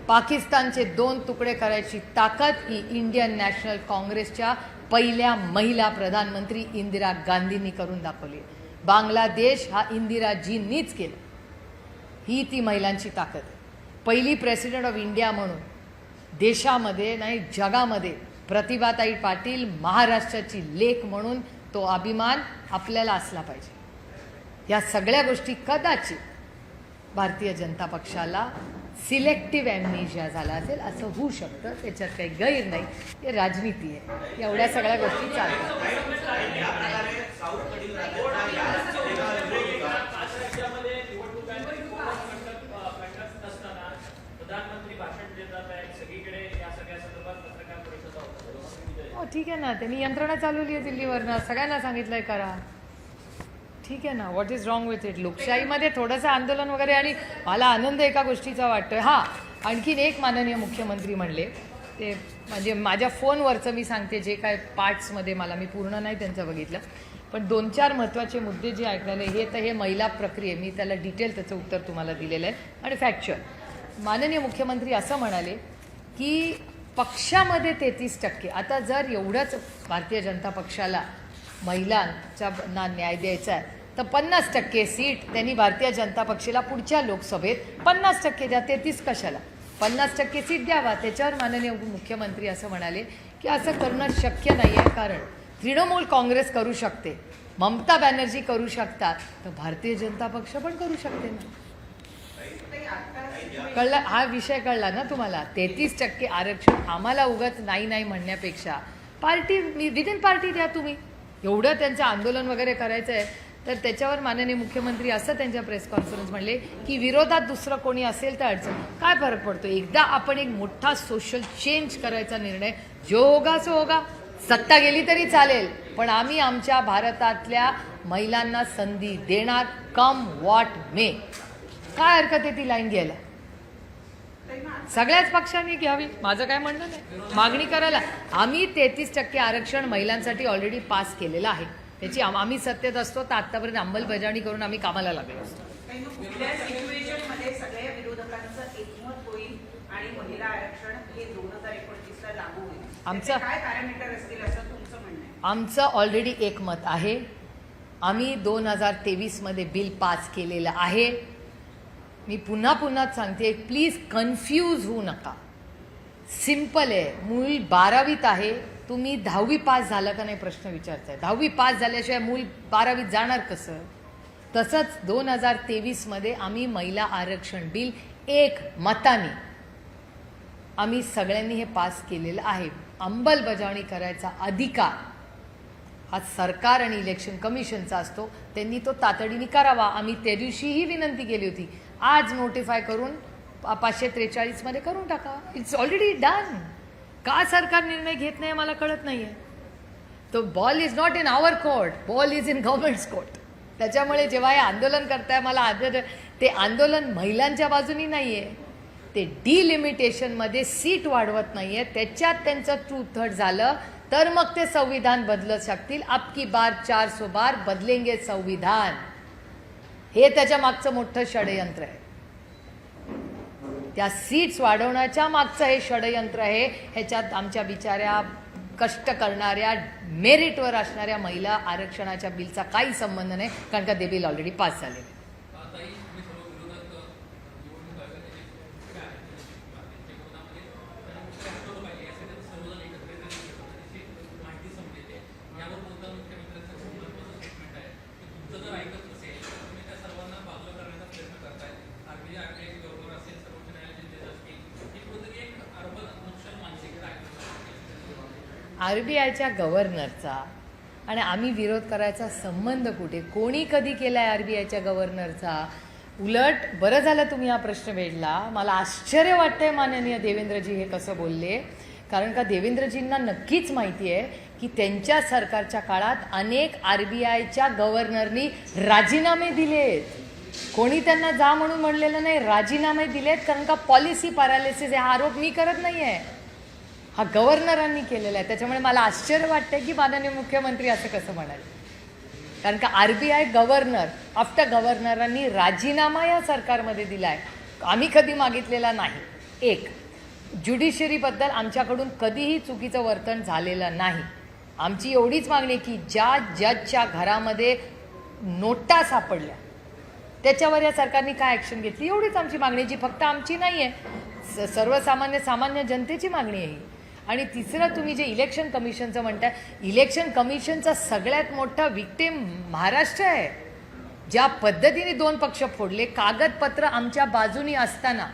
Speaker 1: पाकिस्तानचे 2 तुकडे करायची ताकद ही इंडियन नॅशनल काँग्रेसच्या पहिल्या महिला प्रधानमंत्री इंदिरा गांधींनी करून दाखवली. बांगलादेश हा इंदिराजींनीच केला. ही ती महिलांची ताकद आहे. पहिली प्रेसिडेंट ऑफ इंडिया म्हणून देशामध्ये नाही जगामध्ये प्रतिभाताई पाटील महाराष्ट्राची लेक म्हणून तो अभिमान आपल्याला असला पाहिजे. या सगळ्या गोष्टी कदाचित भारतीय जनता पक्षाला सिलेक्टिव्ह ॲम्नेशिया झाला असेल असं होऊ शकतं. त्याच्यात काही गैर नाही, हे राजनीती आहे. एवढ्या सगळ्या गोष्टी चालतात.
Speaker 5: प्रधानमंत्री भाषण देतात आहेत सगळीकडे या सगळ्या संदर्भात पत्रकार परिषदा होतात.
Speaker 1: हो ठीक आहे ना, त्यांनी यंत्रणा चालवली आहे दिल्लीवरनं, सगळ्यांना सांगितलंय करा. ठीक आहे ना, what is wrong with it? लोकशाहीमध्ये थोडंसं आंदोलन वगैरे. आणि मला आनंद एका गोष्टीचा वाटतोय. हां, आणखीन एक माननीय मुख्यमंत्री म्हणले, ते म्हणजे माझ्या फोनवरचं मी सांगते, जे काय पार्ट्समध्ये मी पूर्ण नाही त्यांचं बघितलं, पण 2-4 महत्त्वाचे मुद्दे जे ऐकलेले हे तर हे महिला प्रक्रिया, मी त्याला डिटेल त्याचं उत्तर तुम्हाला दिलेलं आहे आणि फॅक्च्युअल. माननीय मुख्यमंत्री असं म्हणाले की पक्षामध्ये 33%, आता जर एवढंच भारतीय जनता पक्षाला महिलांच्या ना न्याय द्यायचा आहे तर 50% सीट त्यांनी भारतीय जनता पक्षाला पुढच्या लोकसभेत 50% द्या, 33 कशाला, 50% सीट द्यावा. त्याच्यावर माननीय मुख्यमंत्री असं म्हणाले की असं करणं शक्य नाही आहे, कारण तृणमूल काँग्रेस करू शकते, ममता बॅनर्जी करू शकतात, तर भारतीय जनता पक्ष पण करू शकते ना. कळला हा विषय? कळला ना तुम्हाला? 33% आरक्षण आम्हाला उगाच नाही म्हणण्यापेक्षा पार्टी विदिन पार्टी द्या तुम्ही. एवढं त्यांचं आंदोलन वगैरे करायचं आहे तर त्याच्यावर माननीय मुख्यमंत्री असं त्यांच्या प्रेस कॉन्फरन्स म्हणले की विरोधात दुसरं कोणी असेल तर अडचण काय फरक पडतो, एकदा आपण एक मोठा सोशल चेंज करायचा निर्णय, जो होगा सो होगा, सत्ता गेली तरी चालेल, पण आम्ही आमच्या भारतातल्या महिलांना संधी देणार, कम वॉट मे. काय हरकत आहे ती लाईन घ्यायला? सगळ्याच पक्षांनी घ्यावी, माझं काय म्हणणं नाही. मागणी करायला आम्ही 33% आरक्षण महिलांसाठी ऑलरेडी पास केलेलं आहे. त्याची आम्ही सत्तेत असतो तर आतापर्यंत अंमलबजावणी करून आम्ही कामाला लागलो असतो.
Speaker 2: कुठल्या सिच्युएशनमध्ये सगळ्या विरोधकांचं एकमत होईल आणि महिला आरक्षण हे 2029 ला लागू होईल?
Speaker 1: आमचं
Speaker 2: काय पॅरामीटर असतील असं तुमचं म्हणणं आहे?
Speaker 1: आमचं ऑलरेडी एकमत आहे. आम्ही 2023 मध्ये बिल पास केलेलं आहे. मी पुन्हा सांगते, प्लीज कन्फ्यूज होऊ नका. सिंपल आहे. मूल 12वीत आहे, तुम्ही 10वी पास झालं का नाही प्रश्न विचारताय. 10वी पास झाल्याशिवाय मूल 12वीत जाणार कसं? तसंच 2023 मध्ये आम्ही महिला आरक्षण बिल एक मताने आम्ही सगळ्यांनी हे पास केलेलं आहे. अंमलबजावणी करायचा अधिकार हा सरकार आणि इलेक्शन कमिशनचा असतो. त्यांनी तो तातडीने करावा. आम्ही त्या दिवशीही विनंती केली होती, आज नोटिफाय करून 543 मध्ये करून टाका. It's already done. का सरकार निर्णय घेत नाही मला कळत नाहीये. तो ball is not in our court, ball is in government's court. त्याच्यामुळे जेव्हा हे आंदोलन करताय, मला ते आंदोलन महिलांच्या बाजूनी नाहीये, ते डिलिमिटेशनमध्ये सीट वाढवत नाहीये. त्याच्यात त्यांचं 2/3 झालं तर मग ते संविधान बदलू शकतील. अब की बार 400 बार बदलेंगे संविधान. हे त्याच्या मागचं मोठं षडयंत्र आहे. त्या सीट्स वाढवण्याच्या मागचं हे षडयंत्र आहे. ह्याच्यात आमच्या बिचाऱ्या कष्ट करणाऱ्या मेरिटवर असणाऱ्या महिला आरक्षणाच्या बिलचा काही संबंध नाही, कारण का ते बिल ऑलरेडी पास झालेलं आहे. RBIच्या गव्हर्नरचा आणि आम्ही विरोध करायचा संबंध कुठे? कोणी कधी केलाय RBIच्या गव्हर्नरचा? उलट बरं झालं तुम्ही हा प्रश्न वेधला. मला आश्चर्य वाटतंय माननीय देवेंद्रजी हे कसं बोलले, कारण का देवेंद्रजींना नक्कीच माहिती आहे की त्यांच्या सरकारच्या काळात अनेक RBIच्या गव्हर्नरनी राजीनामे दिलेत. कोणी त्यांना जा म्हणून म्हणलेलं नाही, राजीनामे दिलेत, कारण का पॉलिसी पॅरालिसिस हा आरोप मी करत नाही आहे, हा गव्हर्नरांनी केलेला आहे. त्याच्यामुळे मला आश्चर्य वाटतंय की माननीय मुख्यमंत्री असं कसं म्हणाले, कारण का RBI गव्हर्नर आफ्टर गव्हर्नरांनी राजीनामा या सरकारमध्ये दिला आहे. आम्ही कधी मागितलेला नाही. एक, ज्युडिशरीबद्दल आमच्याकडून कधीही चुकीचं वर्तन झालेलं नाही. आमची एवढीच मागणी की ज्या जजच्या घरामध्ये नोटा सापडल्या त्याच्यावर या सरकारने काय ॲक्शन घेतली, एवढीच आमची मागणी, जी फक्त आमची नाही आहे, सामान्य जनतेची मागणी आहे. आणि तिसरं, तुम्ही जे इलेक्शन कमिशनचं म्हणताय, इलेक्शन कमिशनचा सगळ्यात मोठा विक्टिम महाराष्ट्र आहे. ज्या पद्धतीने 2 पक्ष फोडले, कागदपत्र आमच्या बाजूनी असताना,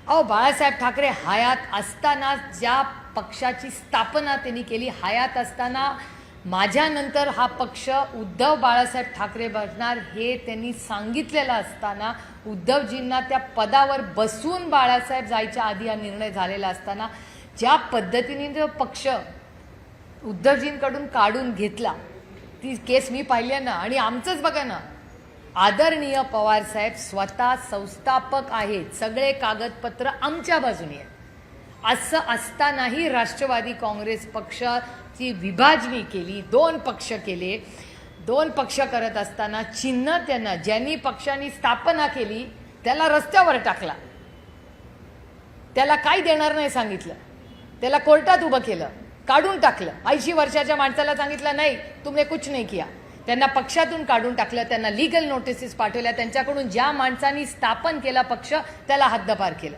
Speaker 1: अहो बाळासाहेब ठाकरे हयात असताना ज्या पक्षाची स्थापना त्यांनी केली, हयात असताना माझ्यानंतर हा पक्ष उद्धव बाळासाहेब ठाकरे बसणार हे त्यांनी सांगितलेलं असताना, उद्धवजींना त्या पदावर बसून बाळासाहेब जायच्या आधी हा निर्णय झालेला असताना, ज्या पद्धतीने जो पक्ष उद्धवजींकडून काढून घेतला, ती केस मी पाहिली ना. आणि आमचंच बघा ना, आदरणीय पवारसाहेब स्वतः संस्थापक आहेत, सगळे कागदपत्र आमच्या बाजूने आहेत. असं असतानाही राष्ट्रवादी काँग्रेस पक्षाची विभाजणी केली, 2 पक्ष केले. 2 पक्ष करत असताना चिन्ह त्यांना, ज्यांनी पक्षांनी स्थापना केली त्याला रस्त्यावर टाकला, त्याला काय देणार नाही सांगितलं, त्याला कोर्टात उभं केलं, काढून टाकलं. 80 वर्षाच्या माणसाला सांगितलं नाही तुमने कुछ नहीं किया, त्यांना पक्षातून काढून टाकलं, त्यांना लीगल नोटिसेस पाठवल्या, त्यांच्याकडून ज्या माणसांनी स्थापन केला पक्ष त्याला हद्दपार केलं.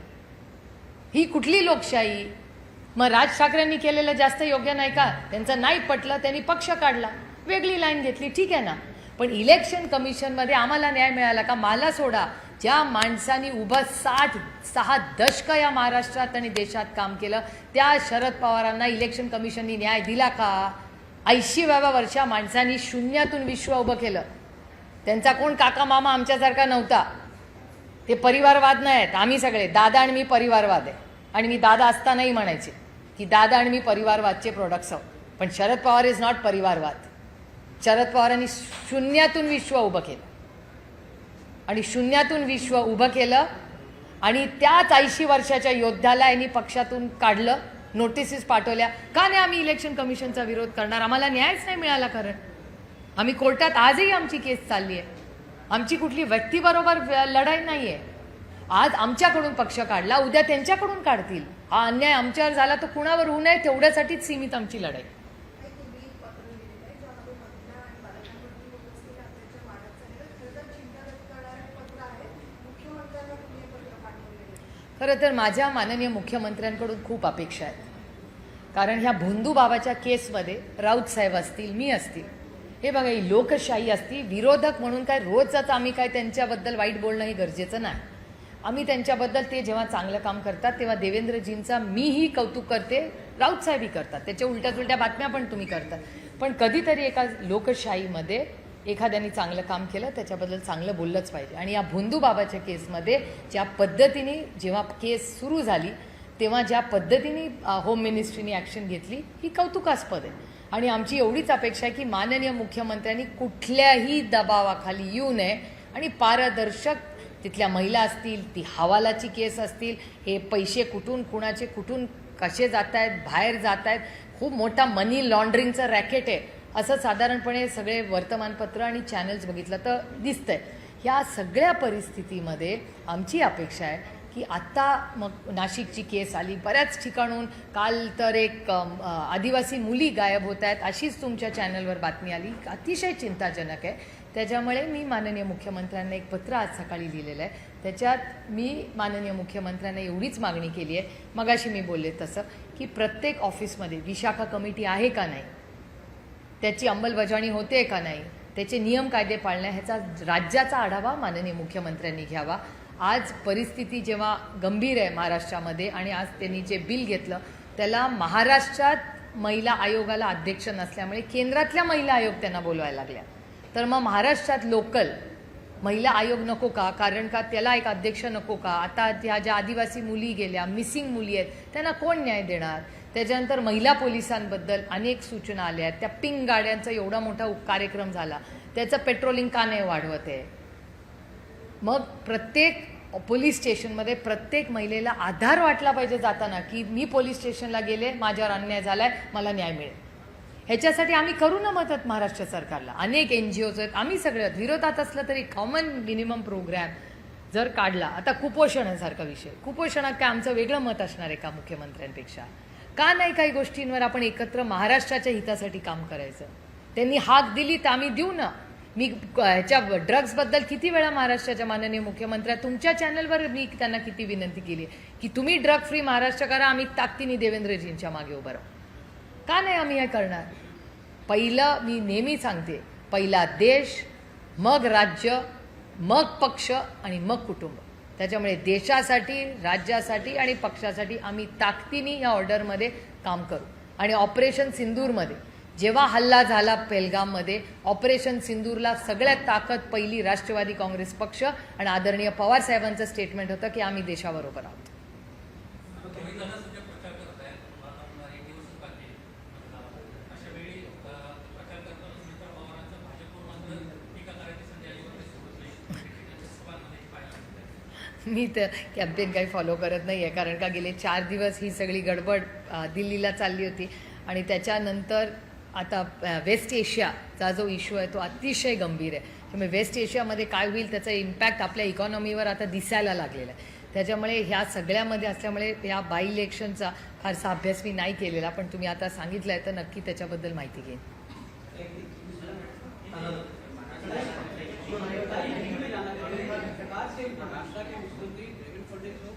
Speaker 1: ही कुठली लोकशाही? मग राज ठाकरेंनी केलेलं जास्त योग्य नाही का? त्यांचं नाही पटलं, त्यांनी पक्ष काढला, वेगळी लाईन घेतली, ठीक आहे ना. पण इलेक्शन कमिशनमध्ये आम्हाला न्याय मिळाला का? मला सोडा, ज्या माणसांनी उभं 6 दशकं या महाराष्ट्रात आणि देशात काम केलं त्या शरद पवारांना इलेक्शन कमिशननी न्याय दिला का? 80व्या वर्षा माणसांनी शून्यातून विश्व उभं केलं. त्यांचा कोण काका मामा आमच्यासारखा नव्हता. ते परिवारवाद नाही आहेत. आम्ही सगळे दादा आणि मी परिवारवाद आहे. आणि मी दादा असतानाही म्हणायचे की दादा आणि मी परिवारवादचे प्रोडक्ट्स आहोत. पण शरद पवार इज नॉट परिवारवाद. शरद पवारांनी शून्यातून विश्व उभं केलं आणि शून्यातून विश्व उभं केलं आणि त्याच 80 वर्षाच्या योद्ध्याला यांनी पक्षातून काढलं, नोटिसेस पाठवल्या. का नाही आम्ही इलेक्शन कमिशनचा विरोध करणार? आम्हाला न्यायच नाही मिळाला. कारण आम्ही कोर्टात, आजही आमची केस चालली आहे. आमची कुठली व्यक्तीबरोबर लढाई नाही आहे. आज आमच्याकडून पक्ष काढला, उद्या त्यांच्याकडून काढतील. हा अन्याय आमच्यावर झाला तर कुणावर होऊ नये तेवढ्यासाठीच सीमित आमची लढाई. खरं तर माझ्या माननीय मुख्यमंत्र्यांकडून खूप अपेक्षा आहेत. कारण ह्या भोंदू बाबाच्या केसमध्ये राऊत साहेब असतील, मी असतील, हे बघा ही लोकशाही असती. विरोधक म्हणून काय रोजच आम्ही काय त्यांच्याबद्दल वाईट बोलणं हे गरजेचं नाही. आम्ही त्यांच्याबद्दल, ते जेव्हा चांगलं काम करतात तेव्हा देवेंद्रजींचा मीही कौतुक करते, राऊत साहेबही करतात, त्याच्या उलट्या बातम्या पण तुम्ही करतात. पण कधीतरी एका लोकशाहीमध्ये एखाद्याने चांगलं काम केलं त्याच्याबद्दल चांगलं बोललंच पाहिजे. आणि या भोंदू बाबाच्या केसमध्ये ज्या पद्धतीने जेव्हा केस सुरू झाली तेव्हा ज्या पद्धतीने होम मिनिस्ट्रीने ॲक्शन घेतली ही कौतुकास्पद आहे. आणि आमची एवढीच अपेक्षा आहे की माननीय मुख्यमंत्र्यांनी कुठल्याही दबावाखाली येऊ नये आणि पारदर्शक, तिथल्या महिला असतील, ती हवालाची केस असतील, हे पैसे कुठून कुणाचे कुठून कसे जात आहेत, बाहेर जात आहेत, खूप मोठा मनी लॉन्ड्रिंगचं रॅकेट आहे असं साधारणपणे सगळे वर्तमानपत्र आणि चॅनल्स बघितलं तर दिसतंय. ह्या सगळ्या परिस्थितीमध्ये आमची अपेक्षा आहे की आत्ता मग नाशिकची केस आली, बऱ्याच ठिकाणून काल तर एक आदिवासी मुली गायब होत आहेत अशीच तुमच्या चॅनलवर बातमी आली, अतिशय चिंताजनक आहे. त्याच्यामुळे मी माननीय मुख्यमंत्र्यांना एक पत्र आज सकाळी लिहिलेलं आहे. त्याच्यात मी माननीय मुख्यमंत्र्यांना एवढीच मागणी केली आहे, मगाशी मी बोलले तसं, की प्रत्येक ऑफिसमध्ये विशाखा कमिटी आहे का नाही, त्याची अंमलबजावणी होते का नाही, त्याचे नियम कायदे पाळणे, ह्याचा राज्याचा आढावा माननीय मुख्यमंत्र्यांनी घ्यावा. आज परिस्थिती जेव्हा गंभीर आहे महाराष्ट्रामध्ये आणि आज त्यांनी जे बिल घेतलं त्याला महाराष्ट्रात महिला आयोगाला अध्यक्ष नसल्यामुळे केंद्रातल्या महिला आयोग त्यांना बोलवायला लागल्या. तर मग महाराष्ट्रात लोकल महिला आयोग नको का? कारण का त्याला एक अध्यक्ष नको का? आता त्या ज्या आदिवासी मुली गेल्या, मिसिंग मुली आहेत, त्यांना कोण न्याय देणार? त्याच्यानंतर महिला पोलिसांबद्दल अनेक सूचना आल्या आहेत. त्या पिंक गाड्यांचा एवढा मोठा कार्यक्रम झाला, त्याचं पेट्रोलिंग का नाही वाढवत आहे? मग प्रत्येक पोलीस स्टेशनमध्ये प्रत्येक महिलेला आधार वाटला पाहिजे जाताना की मी पोलीस स्टेशनला गेले, माझ्यावर अन्याय झालाय, मला न्याय मिळेल. ह्याच्यासाठी आम्ही करू ना मदत महाराष्ट्र सरकारला. अनेक NGOs आहेत, आम्ही सगळ्यात विरोधात असलं तरी कॉमन मिनिमम प्रोग्रॅम जर काढला. आता कुपोषणासारखा विषय, कुपोषणात काय आमचं वेगळं मत असणार आहे का मुख्यमंत्र्यांपेक्षा? का नाही काही गोष्टींवर आपण एकत्र महाराष्ट्राच्या हितासाठी काम करायचं? त्यांनी हाक दिली तर आम्ही देऊ ना. मी ह्याच्या ड्रग्सबद्दल किती वेळा महाराष्ट्राच्या माननीय मुख्यमंत्र्या तुमच्या चॅनलवर मी त्यांना किती विनंती केली की तुम्ही ड्रग फ्री महाराष्ट्र करा, आम्ही ताकदीने देवेंद्रजींच्या मागे उभं राहू. का नाही आम्ही हे करणार? पहिलं मी नेहमी सांगते, पहिला देश, मग राज्य, मग पक्ष आणि मग कुटुंब. त्याच्यामुळे देशासाठी, राज्यासाठी आणि पक्षासाठी आम्ही ताकदीने या ऑर्डरमध्ये काम करू. आणि ऑपरेशन सिंदूरमध्ये जेव्हा हल्ला झाला पेहलगाममध्ये, ऑपरेशन सिंदूरला सगळ्यात ताकद पहिली राष्ट्रवादी काँग्रेस पक्ष आणि आदरणीय पवार साहेबांचं स्टेटमेंट होतं की आम्ही देशाबरोबर आहोत. मी तर कॅम्पेन काही फॉलो करत नाही आहे, कारण का गेले 4 दिवस ही सगळी गडबड दिल्लीला चालली होती. आणि त्याच्यानंतर आता वेस्ट एशियाचा जो इश्यू आहे तो अतिशय गंभीर आहे. त्यामुळे वेस्ट एशियामध्ये काय होईल त्याचा इम्पॅक्ट आपल्या इकॉनॉमीवर आता दिसायला लागलेला आहे. त्याच्यामुळे ह्या सगळ्यामध्ये असल्यामुळे ह्या बाय इलेक्शनचा फारसा अभ्यास मी नाही केलेला, पण तुम्ही आता सांगितलं आहे तर नक्की त्याच्याबद्दल माहिती घेईन.
Speaker 6: सरकार से महाराष्ट्र के मुख्यमंत्री देवेंद्र फडणवीस हो,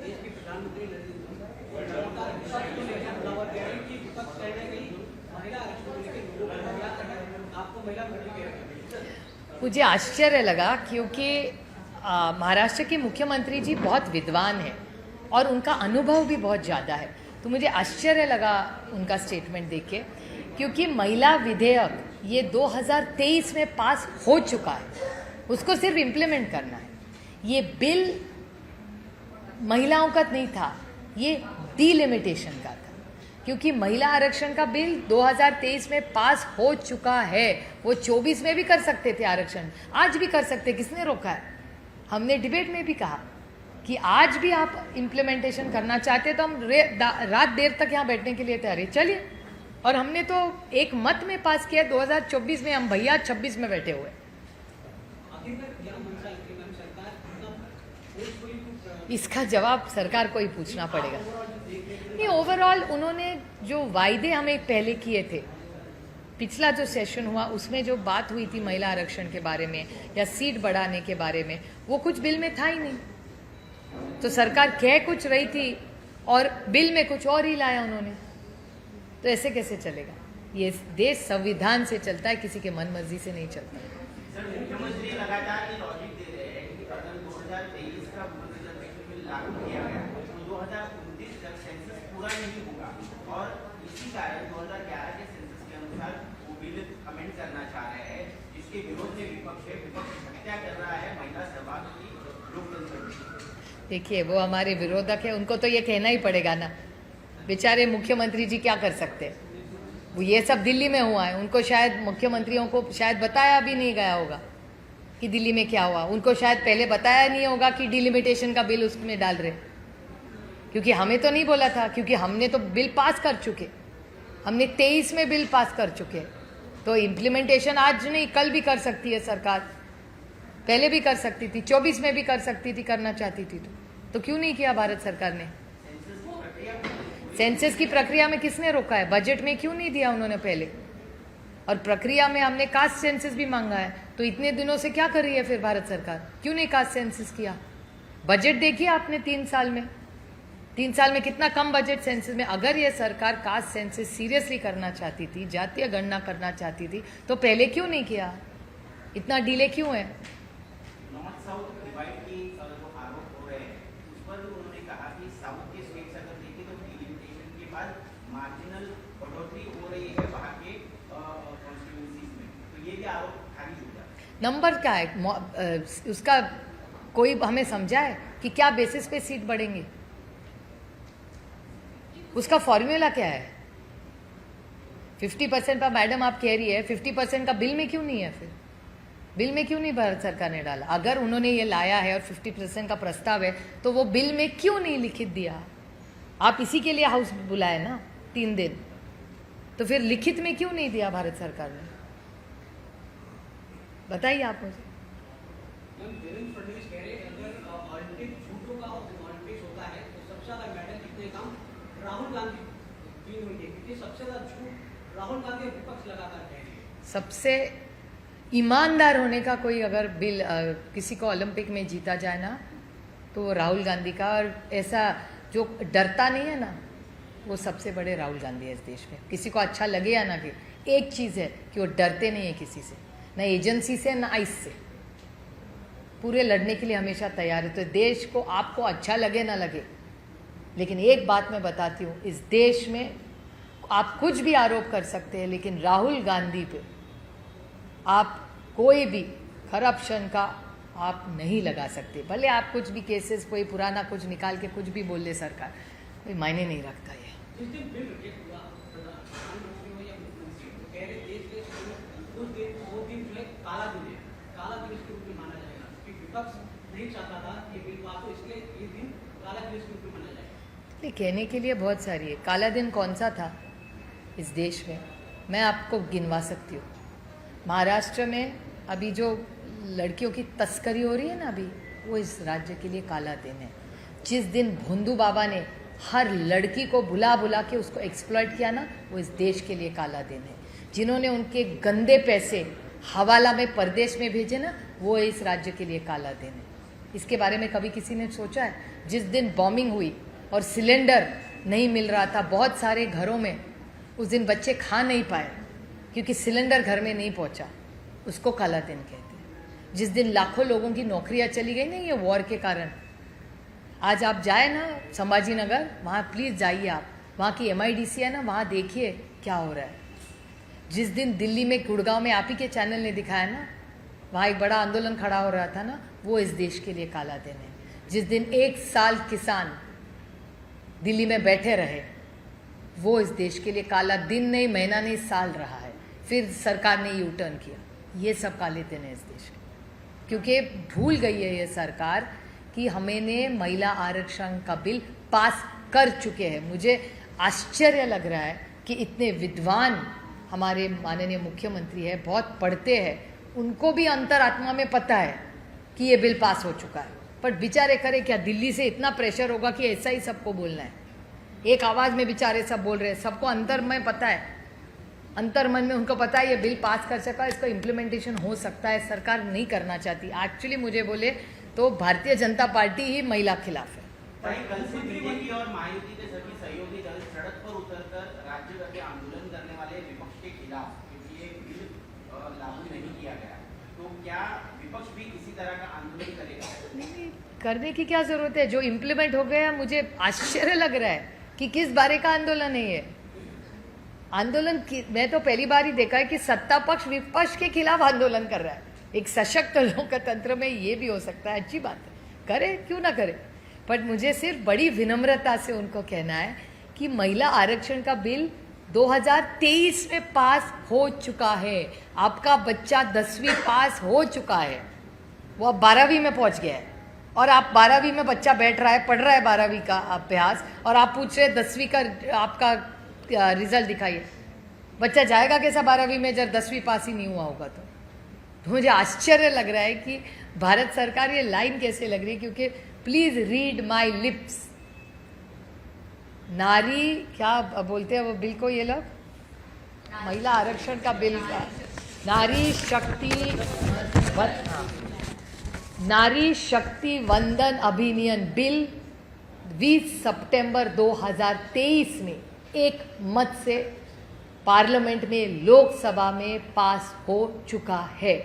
Speaker 6: देश के प्रधानमंत्री नरेंद्र मोदी लगातार विपक्ष को लेकर बुलावा दे रहे हैं कि विपक्ष कहीं ना कहीं महिला आरक्षण को लेकर लोगों को क्या करना, आपको महिला मंत्री कह रहे हैं.
Speaker 1: मुझे आश्चर्य लगा क्योंकि महाराष्ट्र के मुख्यमंत्री जी बहुत विद्वान हैं और उनका अनुभव भी बहुत ज़्यादा है. तो मुझे आश्चर्य लगा उनका स्टेटमेंट देख के, क्योंकि महिला विधेयक ये 2023 में पास हो चुका है, उसको सिर्फ इम्प्लीमेंट करना है. ये बिल महिलाओं का नहीं था, ये डिलिमिटेशन का था, क्योंकि महिला आरक्षण का बिल 2023 में पास हो चुका है. वो 24 में भी कर सकते थे आरक्षण, आज भी कर सकते, किसने रोका है? हमने डिबेट में भी कहा कि आज भी आप इम्प्लीमेंटेशन करना चाहते तो हम रात देर तक यहाँ बैठने के लिए तैयार है, चलिए. और हमने तो एक मत में पास किया 2024 में, हम भैया 26 में बैठे हुए. इसका जवाब सरकार को ही पूछना पड़ेगा. नहीं, ओवरऑल उन्होंने जो वायदे हमें पहले किए थे, पिछला जो सेशन हुआ उसमें जो बात हुई थी महिला आरक्षण के बारे में या सीट बढ़ाने के बारे में, वो कुछ बिल में था ही नहीं. तो सरकार कह कुछ रही थी और बिल में कुछ और ही लाया उन्होंने. तो ऐसे कैसे चलेगा? ये देश संविधान से चलता है, किसी के मन मर्जी से नहीं चलता.
Speaker 7: सर, मुख्यमंत्री लगातार ये लॉजिक दे रहे हैं कि अगर 2023 का बिल लागू किया गया तो 2029 तक सेंसस पूरा नहीं होगा, और इसी कारण 2011 के सेंसस के अनुसार वो बिल अमेंड करना चाह रहे हैं, जिसके विरोध में विपक्ष है. विपक्ष हत्या कर रहा है महिला सहभाग की लोकतंत्र की.
Speaker 1: देखिए, वो हमारे विरोधक है, उनको तो ये कहना ही पड़ेगा ना. बेचारे मुख्यमंत्री जी क्या कर सकते हैं? वो ये सब दिल्ली में हुआ है, उनको शायद मुख्यमंत्रियों को शायद बताया भी नहीं गया होगा कि दिल्ली में क्या हुआ. उनको शायद पहले बताया नहीं होगा कि डिलिमिटेशन का बिल उसमें डाल रहे, क्योंकि हमें तो नहीं बोला था, क्योंकि हमने तो बिल पास कर चुके. हमने 23 में बिल पास कर चुके. तो इम्प्लीमेंटेशन आज नहीं कल भी कर सकती है सरकार, पहले भी कर सकती थी, 24 में भी कर सकती थी, करना चाहती थी तो क्यों नहीं किया भारत सरकार ने? सेंसस की प्रक्रिया में किसने रोका है? बजट में क्यों नहीं दिया उन्होंने पहले? और प्रक्रिया में हमने कास्ट सेंसस भी मांगा है, तो इतने दिनों से क्या कर रही है फिर भारत सरकार? क्यों नहीं कास्ट सेंसस किया? बजट देखिए आपने 3 साल में कितना कम बजट सेंसस में. अगर ये सरकार कास्ट सेंसस सीरियसली करना चाहती थी, जातीय गणना करना चाहती थी, तो पहले क्यों नहीं किया? इतना डिले क्यों है?
Speaker 7: नॉर्थ साउथ डिवाइड की जो आरोप हो रहे हैं उस पर उन्होंने कहा कि साउथ के स्टेट्स अगर देखें तो डिलिमिटेशन के बाद मार्जिनल बढ़ोतरी हो रही है वहाँ के कॉन्स्टिट्यूएंसीज में, तो ये भी आरोप खारिज हो जाता है.
Speaker 1: नंबर क्या है उसका? कोई हमें समझाए कि क्या बेसिस पे सीट बढ़ेंगे? उसका फॉर्मूला क्या है? 50% पर मैडम आप कह रही है, 50% का बिल में क्यों नहीं है? फिर बिल में क्यों नहीं भारत सरकार ने डाला? अगर उन्होंने ये लाया है और 50% का प्रस्ताव है तो वो बिल में क्यों नहीं लिखित दिया? आप इसी के लिए हाउस बुलाए ना 3 दिन, तो फिर लिखित में क्यों नहीं दिया भारत सरकार ने? बताइए आप मुझे.
Speaker 6: देवेंद्र फडणवीस कह रहे हैं अगर ऑल्टरनेट झूठों का ऑल्टरनेट होता है तो सबसे ज्यादा मैटर कितने काम राहुल गांधी 3 महीने, क्योंकि सबसे ज्यादा झूठ राहुल गांधी और विपक्ष लगातार कह रहे हैं.
Speaker 1: सबसे ईमानदार होने का कोई अगर बिल किसी को ओलंपिक में जीता जाए ना तो वो राहुल गांधी का, और ऐसा जो डरता नहीं है ना वो सबसे बड़े राहुल गांधी है इस देश में. किसी को अच्छा लगे या ना कि एक चीज़ है कि वो डरते नहीं है किसी से. न एजेंसी से न आइस से, पूरे लड़ने के लिए हमेशा तैयार है। तो देश को आपको अच्छा लगे ना लगे, लेकिन एक बात मैं बताती हूँ, इस देश में आप कुछ भी आरोप कर सकते हैं, लेकिन राहुल गांधी पे आप कोई भी करप्शन का आप नहीं लगा सकते। भले आप कुछ भी केसेस कोई पुराना कुछ निकाल के कुछ भी बोल दे, सरकार कोई मायने नहीं रखता ये।
Speaker 6: जिस दिन बिल रिजेक्ट हुआ, प्रधानमंत्री हो या मुख्यमंत्री हो, कह रहे देश के वो दिन जो है काला दिन है, काला दिन इसके रूप में माना जाएगा कि विपक्ष नहीं चाहता था कि बिल पास हो, इसलिए ये दिन काला दिन इसके रूप में माना जाएगा।
Speaker 1: ये कहने के लिए बहुत सारी है। काला दिन कौन सा था इस देश में, मैं आपको गिनवा सकती हूँ। महाराष्ट्र में अभी जो लड़कियों की तस्करी हो रही है ना अभी, वो इस राज्य के लिए काला दिन है। जिस दिन भोंदू बाबा ने हर लड़की को बुला बुला के उसको एक्सप्लॉइट किया ना, वो इस देश के लिए काला दिन है। जिन्होंने उनके गंदे पैसे हवाला में परदेश में भेजे ना, वो इस राज्य के लिए काला दिन है। इसके बारे में कभी किसी ने सोचा है? जिस दिन बॉम्बिंग हुई और सिलेंडर नहीं मिल रहा था बहुत सारे घरों में, उस दिन बच्चे खा नहीं पाए क्योंकि सिलेंडर घर में नहीं पहुंचा, उसको काला दिन कहते हैं। जिस दिन लाखों लोगों की नौकरियां चली गई ना ये वॉर के कारण, आज आप जाए ना संभाजी नगर, वहाँ प्लीज़ जाइए आप, वहाँ की MIDC है ना, वहाँ देखिए क्या हो रहा है। जिस दिन दिल्ली में गुड़गांव में आप ही के चैनल ने दिखाया ना, वहाँ एक बड़ा आंदोलन खड़ा हो रहा था ना, वो इस देश के लिए काला दिन है। जिस दिन 1 साल किसान दिल्ली में बैठे रहे, वो इस देश के लिए काला दिन नहीं, महीना नहीं, साल रहा है। फिर सरकार ने यू टर्न किया। ये सब काले दिन है इस देश के, क्योंकि भूल गई है ये सरकार कि हमने महिला आरक्षण का बिल पास कर चुके हैं। मुझे आश्चर्य लग रहा है कि इतने विद्वान हमारे माननीय मुख्यमंत्री है, बहुत पढ़ते हैं, उनको भी अंतरात्मा में पता है कि ये बिल पास हो चुका है, पर बेचारे करे क्या? दिल्ली से इतना प्रेशर होगा कि ऐसा ही सबको बोलना है, एक आवाज़ में बेचारे सब बोल रहे हैं। सबको अंतर में पता है, अंतर मन में उनको पता है ये बिल पास कर सका, इसका इम्प्लीमेंटेशन हो सकता है, सरकार नहीं करना चाहती। एक्चुअली मुझे बोले तो भारतीय जनता पार्टी ही महिला खिलाफ है।
Speaker 7: वहीं कल से बीजेपी और महायुति के सभी सहयोगी दल सड़क पर उतरकर राज्यव्यापी आंदोलन करने वाले विपक्ष के खिलाफ, क्योंकि ये बिल लागू नहीं किया गया, तो क्या विपक्ष भी किसी तरह का आंदोलन करेगा?
Speaker 1: नहीं, करने की क्या जरूरत है? जो इम्प्लीमेंट हो गया, मुझे आश्चर्य लग रहा है कि किस बारे का आंदोलन है ये। आंदोलन मैं तो पहली बार ही देखा है कि सत्ता पक्ष विपक्ष के खिलाफ आंदोलन कर रहा है। एक सशक्त लोकतंत्र में ये भी हो सकता है, अच्छी बात है, करे, क्यों ना करे। पर मुझे सिर्फ बड़ी विनम्रता से उनको कहना है कि महिला आरक्षण का बिल 2023 में पास हो चुका है। आपका बच्चा 10वीं पास हो चुका है, वो अब 12वीं में पहुंच गया है, और आप 12वीं में बच्चा बैठ रहा है, पढ़ रहा है 12वीं का अभ्यास, और आप पूछ रहे 10वीं का आपका रिजल्ट दिखाइए। बच्चा जाएगा कैसा 12वीं में जब 10वीं पास ही नहीं हुआ होगा? तो मुझे आश्चर्य लग रहा है कि भारत सरकार, ये लाइन कैसे लग रही है, क्योंकि प्लीज रीड माई लिप्स। नारी क्या बोलते हैं वो बिल को ये लोग, महिला आरक्षण का बिल का, नारी शक्ति वंदन अभियान बिल 20 सितंबर 2023 में एक मत से पार्लियामेंट में, लोकसभा में पास हो चुका है।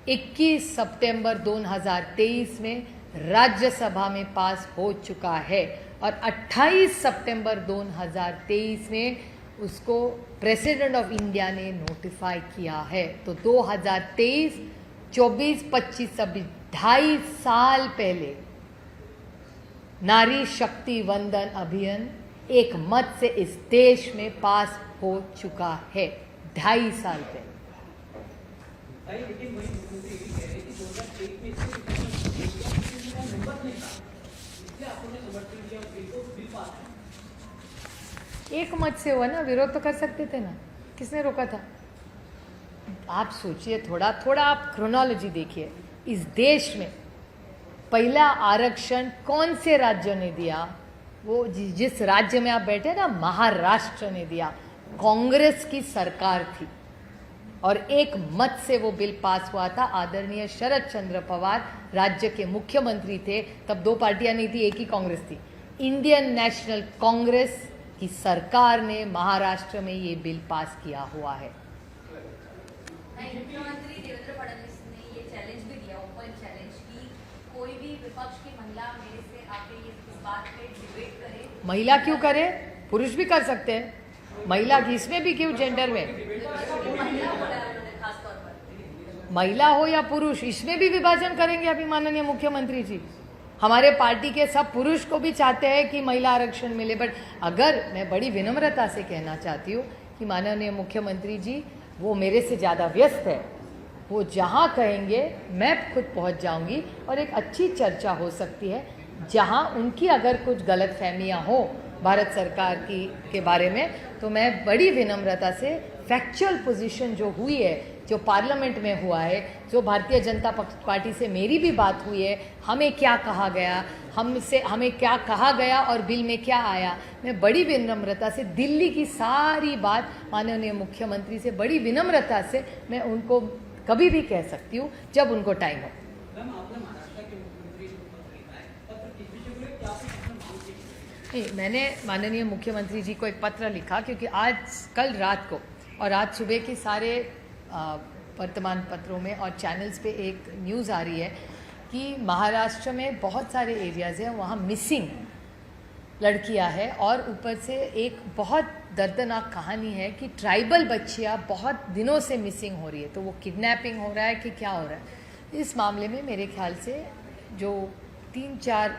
Speaker 1: 21 सितंबर 2023 में राज्यसभा में पास हो चुका है, और 28 सितंबर 2023 में उसको प्रेसिडेंट ऑफ इंडिया ने नोटिफाई किया है। तो 2023, 24, 25, 26, 2.5 साल पहले नारी शक्ति वंदन अभियान एक मत से इस देश में पास हो चुका है, 2.5 साल पहले।
Speaker 6: लेकिन वही मुख्यमंत्री ये कह रहे हैं कि 2023 में इसके नंबर नहीं था, इसलिए आपने समर्थन किया बिल को, बिल पास है।
Speaker 1: एक मत से हुआ ना, विरोध तो कर सकते थे ना, किसने रोका था? आप सोचिए, थोड़ा थोड़ा आप क्रोनोलॉजी देखिए। इस देश में पहला आरक्षण कौन से राज्य ने दिया? वो जिस राज्य में आप बैठे ना, महाराष्ट्र ने दिया। कांग्रेस की सरकार थी और एक मत से वो बिल पास हुआ था। आदरणीय शरद चंद्र पवार राज्य के मुख्यमंत्री थे, तब 2 पार्टियां नहीं थी, एक ही कांग्रेस थी। इंडियन नेशनल कांग्रेस की सरकार ने महाराष्ट्र में ये बिल पास किया हुआ है।
Speaker 4: मुख्यमंत्री देवेंद्र ओपन चैलेंज कि कोई भी विपक्ष की महिला मेरे से आके इस बात पे डिबेट करे।
Speaker 1: महिला क्यों करे, पुरुष भी कर सकते हैं। महिला की इसमें भी क्यों जेंडर में,
Speaker 4: महिला बोला है उन्होंने खासतौर पर।
Speaker 1: महिला हो या पुरुष, इसमें भी विभाजन करेंगे अभी माननीय मुख्यमंत्री जी। हमारे पार्टी के सब पुरुष को भी चाहते हैं कि महिला आरक्षण मिले, बट अगर मैं बड़ी विनम्रता से कहना चाहती हूँ कि माननीय मुख्यमंत्री जी वो मेरे से ज़्यादा व्यस्त है, वो जहाँ कहेंगे मैं खुद पहुँच जाऊँगी और एक अच्छी चर्चा हो सकती है जहाँ उनकी अगर कुछ गलतफहमियाँ हो भारत सरकार की के बारे में, तो मैं बड़ी विनम्रता से फैक्चुअल पोजीशन जो हुई है, जो पार्लियामेंट में हुआ है, जो भारतीय जनता पार्टी से मेरी भी बात हुई है, हमें क्या कहा गया, हमें क्या कहा गया और बिल में क्या आया, मैं बड़ी विनम्रता से दिल्ली की सारी बात माननीय मुख्यमंत्री से बड़ी विनम्रता से मैं उनको कभी भी कह सकती हूँ जब उनको टाइम हो।
Speaker 6: मैम, आपने महाराष्ट्र के मुख्यमंत्री को पत्र लिखा है, पत्र किस विषय को लेकर, क्या आपने अपना मांग की?
Speaker 1: नहीं, मैंने माननीय मुख्यमंत्री जी को एक पत्र लिखा क्योंकि कल रात को और आज सुबह के सारे वर्तमान पत्रों में और चैनल्स पे एक न्यूज़ आ रही है कि महाराष्ट्र में बहुत सारे एरियाज़ हैं वहाँ मिसिंग लड़कियां हैं और ऊपर से एक बहुत दर्दनाक कहानी है कि ट्राइबल बच्चियां बहुत दिनों से मिसिंग हो रही है। तो वो किडनैपिंग हो रहा है कि क्या हो रहा है, इस मामले में मेरे ख्याल से जो 3-4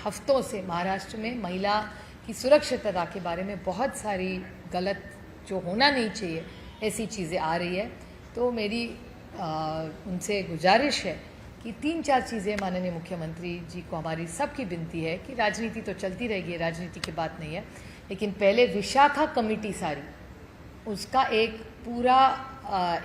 Speaker 1: हफ्तों से महाराष्ट्र में महिला की सुरक्षितता के बारे में बहुत सारी गलत जो होना नहीं चाहिए ऐसी चीज़ें आ रही है। तो मेरी उनसे गुजारिश है कि 3-4 चीज़ें माननीय मुख्यमंत्री जी को हमारी सबकी विनती है कि राजनीति तो चलती रहेगी, राजनीति की बात नहीं है, लेकिन पहले विशाखा कमेटी सारी उसका एक पूरा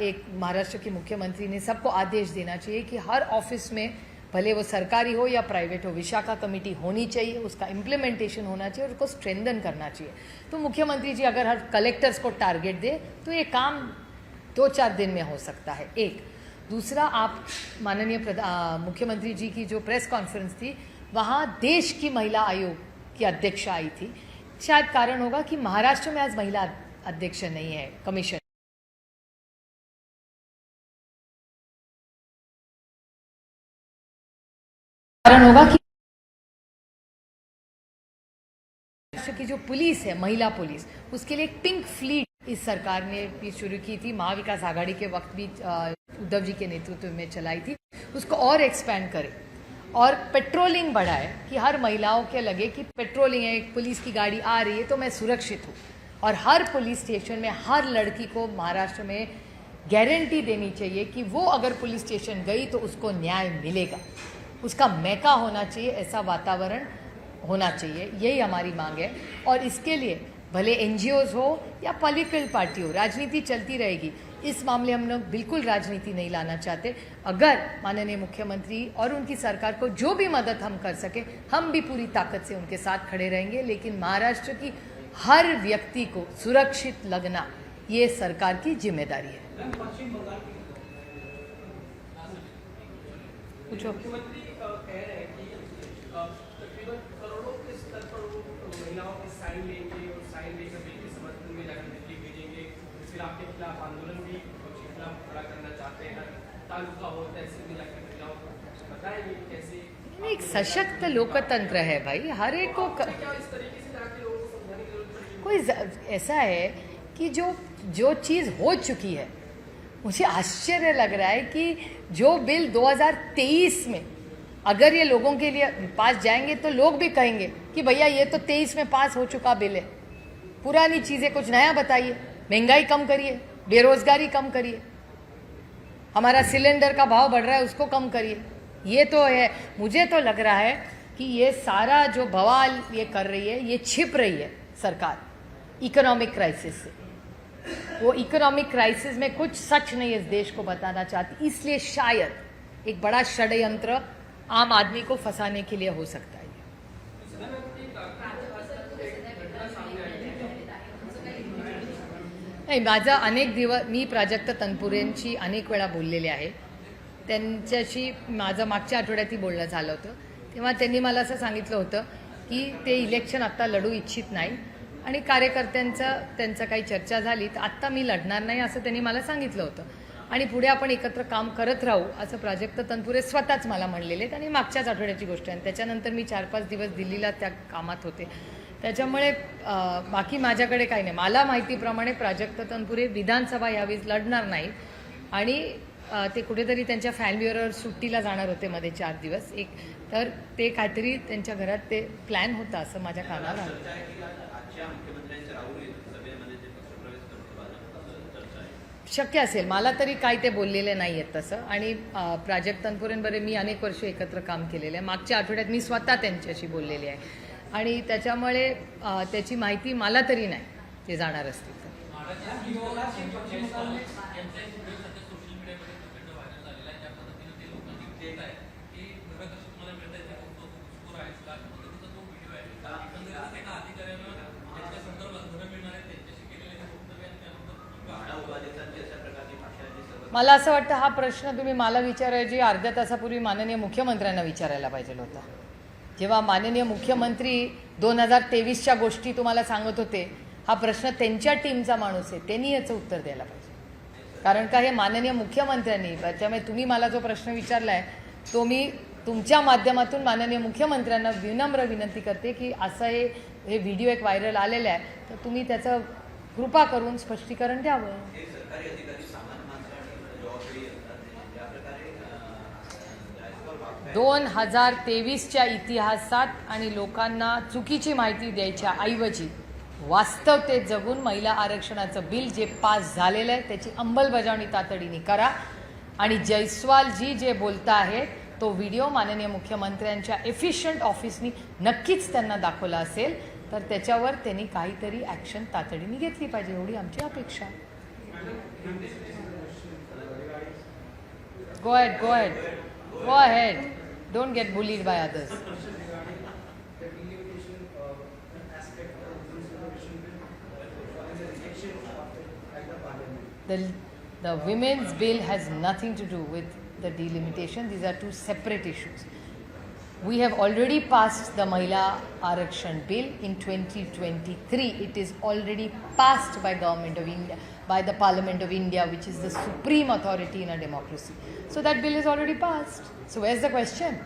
Speaker 1: एक महाराष्ट्र के मुख्यमंत्री ने सबको आदेश देना चाहिए कि हर ऑफिस में भले वो सरकारी हो या प्राइवेट हो विशाखा कमेटी होनी चाहिए, उसका इम्प्लीमेंटेशन होना चाहिए और उसको स्ट्रेंथन करना चाहिए। तो मुख्यमंत्री जी अगर हर कलेक्टर्स को टारगेट दे तो ये काम 2-4 दिन में हो सकता है। एक दूसरा, आप माननीय मुख्यमंत्री जी की जो प्रेस कॉन्फ्रेंस थी वहाँ देश की महिला आयोग की अध्यक्ष आई थी, शायद कारण होगा कि महाराष्ट्र में आज महिला अध्यक्ष नहीं है कमीशन, कारण होगा कि महाराष्ट्र की जो पुलिस है महिला पुलिस, उसके लिए एक पिंक फ्लीट इस सरकार ने भी शुरू की थी, महाविकास आघाड़ी के वक्त भी उद्धव जी के नेतृत्व में चलाई थी, उसको और एक्सपैंड करे और पेट्रोलिंग बढ़ाए कि हर महिलाओं के लगे कि पेट्रोलिंग है, एक पुलिस की गाड़ी आ रही है तो मैं सुरक्षित हूँ। और हर पुलिस स्टेशन में हर लड़की को महाराष्ट्र में गारंटी देनी चाहिए कि वो अगर पुलिस स्टेशन गई तो उसको न्याय मिलेगा, उसका मैका होना चाहिए, ऐसा वातावरण होना चाहिए, यही हमारी मांग है। और इसके लिए भले NGOs हो या पॉलिटिकल पार्टी हो, राजनीति चलती रहेगी, इस मामले हम लोग बिल्कुल राजनीति नहीं लाना चाहते। अगर माननीय मुख्यमंत्री और उनकी सरकार को जो भी मदद हम कर सके, हम भी पूरी ताकत से उनके साथ खड़े रहेंगे, लेकिन महाराष्ट्र की हर व्यक्ति को सुरक्षित लगना ये सरकार की जिम्मेदारी है।
Speaker 6: मैम, पश्चिम बंगाल की
Speaker 1: पूछो।
Speaker 6: मुख्यमंत्री कह रहे हैं कि तकरीबन करोड़ों के स्तर पर वो महिलाओं के साइन लेंगे और साइन लेकर बिल के समर्थन में जाकर दिल्ली भेजेंगे, फिर आपके खिलाफ आंदोलन भी उसके खिलाफ खड़ा करना चाहते हैं, तालुका हो तहसील में जाकर महिलाओं को बताएंगे कैसे।
Speaker 1: एक सशक्त लोकतंत्र है भाई, हर एक को
Speaker 6: क्या इस तरीके से जाके लोगों को समझाने की जरूरत पड़ेगी?
Speaker 1: कोई ऐसा है कि जो चीज़ हो चुकी है, मुझे आश्चर्य लग रहा है कि जो बिल 2023 में अगर ये लोगों के लिए पास जाएंगे तो लोग भी कहेंगे कि भैया ये तो 23 में पास हो चुका बिल है, पुरानी चीज़ें कुछ नया बताइए, महंगाई कम करिए, बेरोजगारी कम करिए, हमारा सिलेंडर का भाव बढ़ रहा है उसको कम करिए। ये तो है, मुझे तो लग रहा है कि ये सारा जो बवाल ये कर रही है ये छिप रही है सरकार इकोनॉमिक क्राइसिस से। वो इकोनॉमिक क्राइसिस में कुछ सच नहीं इस देश को बताना चाहती, इसलिए शायद एक बड़ा षड्यंत्र आम आदमी को फंसाने के लिए हो सकता है। नाही, माझा अनेक दिवस मी प्राजक्ता तनपुरेंशी अनेक वेळा बोललेले आहे, त्यांच्याशी माझं मागच्या आठवड्यातही बोलणं झालं होतं, तेव्हा त्यांनी मला असं सांगितलं होतं की ते इलेक्शन आत्ता लढू इच्छित नाही आणि कार्यकर्त्यांचं त्यांचं काही चर्चा झाली तर आत्ता मी लढणार नाही असं त्यांनी मला सांगितलं होतं। आणि पुढे आपण एकत्र काम करत राहू असं प्राजक्त तनपुरे स्वतःच मला म्हणलेले आहेत आणि मागच्याच आठवड्याची गोष्ट आहे. त्याच्यानंतर मी 4-5 दिवस दिल्लीला त्या कामात होते. त्याच्यामुळे बाकी माझ्याकडे काही नाही. मला माहितीप्रमाणे प्राजक्त तनपुरे विधानसभा यावेळी लढणार नाहीत आणि ते कुठेतरी त्यांच्या फॅमिलीवर सुट्टीला जाणार होते मध्ये 4 दिवस. तर ते काहीतरी त्यांच्या घरात ते प्लॅन होता असं माझ्या कानाला आलं. शक्य असेल, मला तरी काय ते बोललेले नाही आहेत तसं. आणि प्राजक्त तनपुरेंबरोबर मी अनेक वर्ष एकत्र काम केलेलं आहे. मागच्या आठवड्यात मी स्वतः त्यांच्याशी बोललेली आहे आणि त्याच्यामुळे त्याची माहिती मला तरी नाही ते जाणार असतील तर. मला असं वाटतं हा प्रश्न तुम्ही मला विचारायची अर्ध्या तासापूर्वी माननीय मुख्यमंत्र्यांना विचारायला पाहिजे होता. जेव्हा माननीय मुख्यमंत्री 2023च्या गोष्टी तुम्हाला सांगत होते, हा प्रश्न त्यांच्या टीमचा माणूस आहे, त्यांनी याचं उत्तर द्यायला पाहिजे. कारण का हे माननीय मुख्यमंत्र्यांनी, त्यामुळे तुम्ही मला जो प्रश्न विचारला आहे तो मी तुमच्या माध्यमातून माननीय मुख्यमंत्र्यांना विनम्र विनंती करते की असं हे व्हिडिओ एक व्हायरल आलेला आहे, तर तुम्ही त्याचं कृपा करून स्पष्टीकरण द्यावं. 2023च्या इतिहासात आणि लोकांना चुकीची माहिती द्यायच्या ऐवजी वास्तवतेत जगून महिला आरक्षणाचं बिल जे पास झालेलं आहे त्याची अंमलबजावणी तातडीने करा. आणि जयस्वालजी जे बोलता आहेत तो व्हिडिओ माननीय मुख्यमंत्र्यांच्या एफिशियंट ऑफिसनी नक्कीच त्यांना दाखवला असेल, तर त्याच्यावर त्यांनी काहीतरी ॲक्शन तातडीने घेतली पाहिजे, एवढी आमची अपेक्षा. Go ahead. Don't get bullied by others. The women's bill has nothing to do with the delimitation. These are two separate issues. We have already passed the Mahila Arakshan bill in 2023. It is already passed by Government of India, by the Parliament of India, which is the supreme authority in a democracy. So that bill is already passed. So where's the question?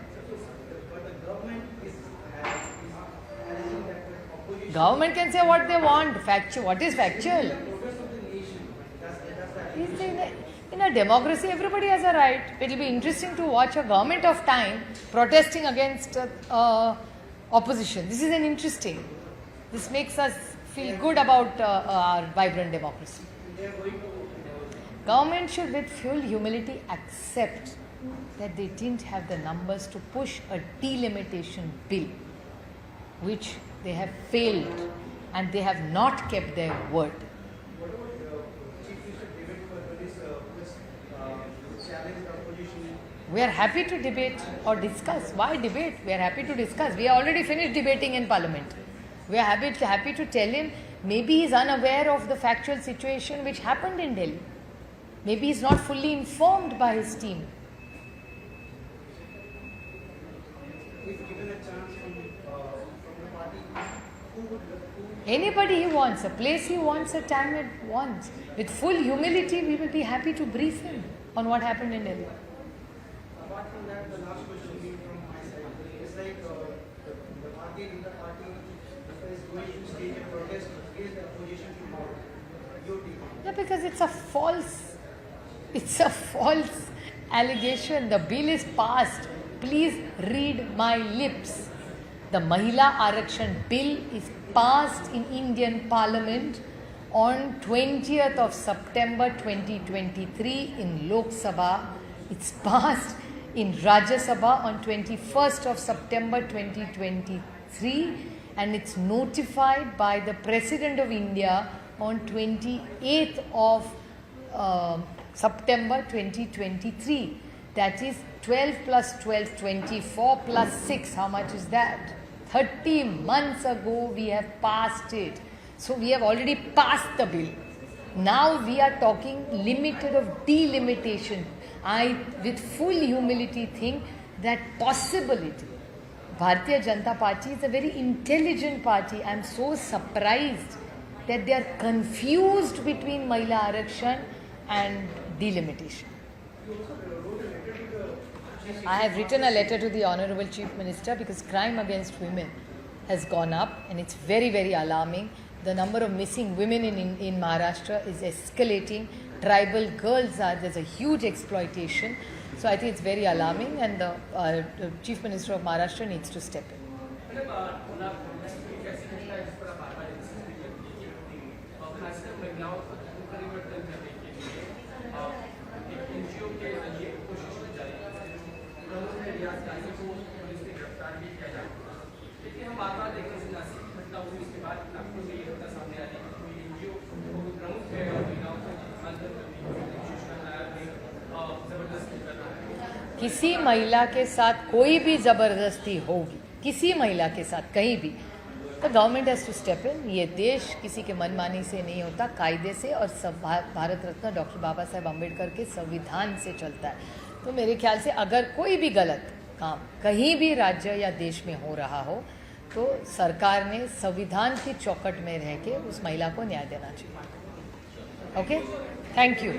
Speaker 1: Government can say what they want. What is factual? In a democracy, everybody has a right. It will be interesting to watch a government of time protesting against opposition. This is an interesting. This makes us feel good about our vibrant democracy. Government should, with full humility, accept that they didn't have the numbers to push a delimitation bill, which they have failed, and they have not kept their word. We are happy to debate or discuss. Why debate? We are happy to discuss. We are already finished debating in Parliament. We are happy to tell him maybe he is unaware of the factual situation which happened in Delhi. Maybe he is not fully informed by his team.
Speaker 6: If given a chance from the party, who would
Speaker 1: Anybody he wants, a place he wants, a time he wants. With full humility, we will be happy to brief him on what happened in Delhi.
Speaker 6: Apart from that, the last question being from my side is like the party is going to stage a protest against the opposition tomorrow. Your team.
Speaker 1: Yeah, because it's a false allegation. The bill is passed. Please read my lips. The Mahila Arakshan bill is passed in Indian Parliament on 20th of September 2023 in Lok Sabha. It's passed in Rajya Sabha on 21st of September 2023 and it's notified by the President of India on 28th of September 2023. That is 12 plus 12, 24 plus 6. How much is that? 30 months ago we have passed it. So we have already passed the bill. Now we are talking limited of delimitation. I, with full humility, think that possibility. Bharatiya Janata Party is a very intelligent party. I am so surprised that they are confused between Mahila Arakshan and delimitation. I have written a letter to the Honorable Chief Minister because crime against women has gone up and it's very, very alarming. The number of missing women in Maharashtra is escalating. Tribal girls there's a huge exploitation. So I think it's very alarming and the Chief Minister of Maharashtra needs to step in.
Speaker 6: खासकर महिलाओं को परिवर्तन करने के लिए एक NGO के जरिए कोशिश की जा रही है। प्रमुख है रियाज गाजी को पुलिस ने गिरफ्तार भी किया जा रहा है। लेकिन हम बार बार देखते हैं नासिक की घटना हुई उसके बाद नागपुर में ये घटना सामने आ रही है। कोई एनजीओ प्रमुख है और महिलाओं को आंदोलन करने की कोशिश कर रहा है, जबरदस्ती कर रहा है।
Speaker 1: किसी महिला के साथ कोई भी जबरदस्ती होगी, किसी महिला के साथ कहीं भी, तो government has to step in. ये देश किसी के मनमानी से नहीं होता, कायदे से और भारत रत्न डॉक्टर बाबा साहेब अम्बेडकर के संविधान से चलता है। तो मेरे ख्याल से अगर कोई भी गलत काम कहीं भी राज्य या देश में हो रहा हो तो सरकार ने संविधान की चौखट में रह के उस महिला को न्याय देना चाहिए। Okay, thank you.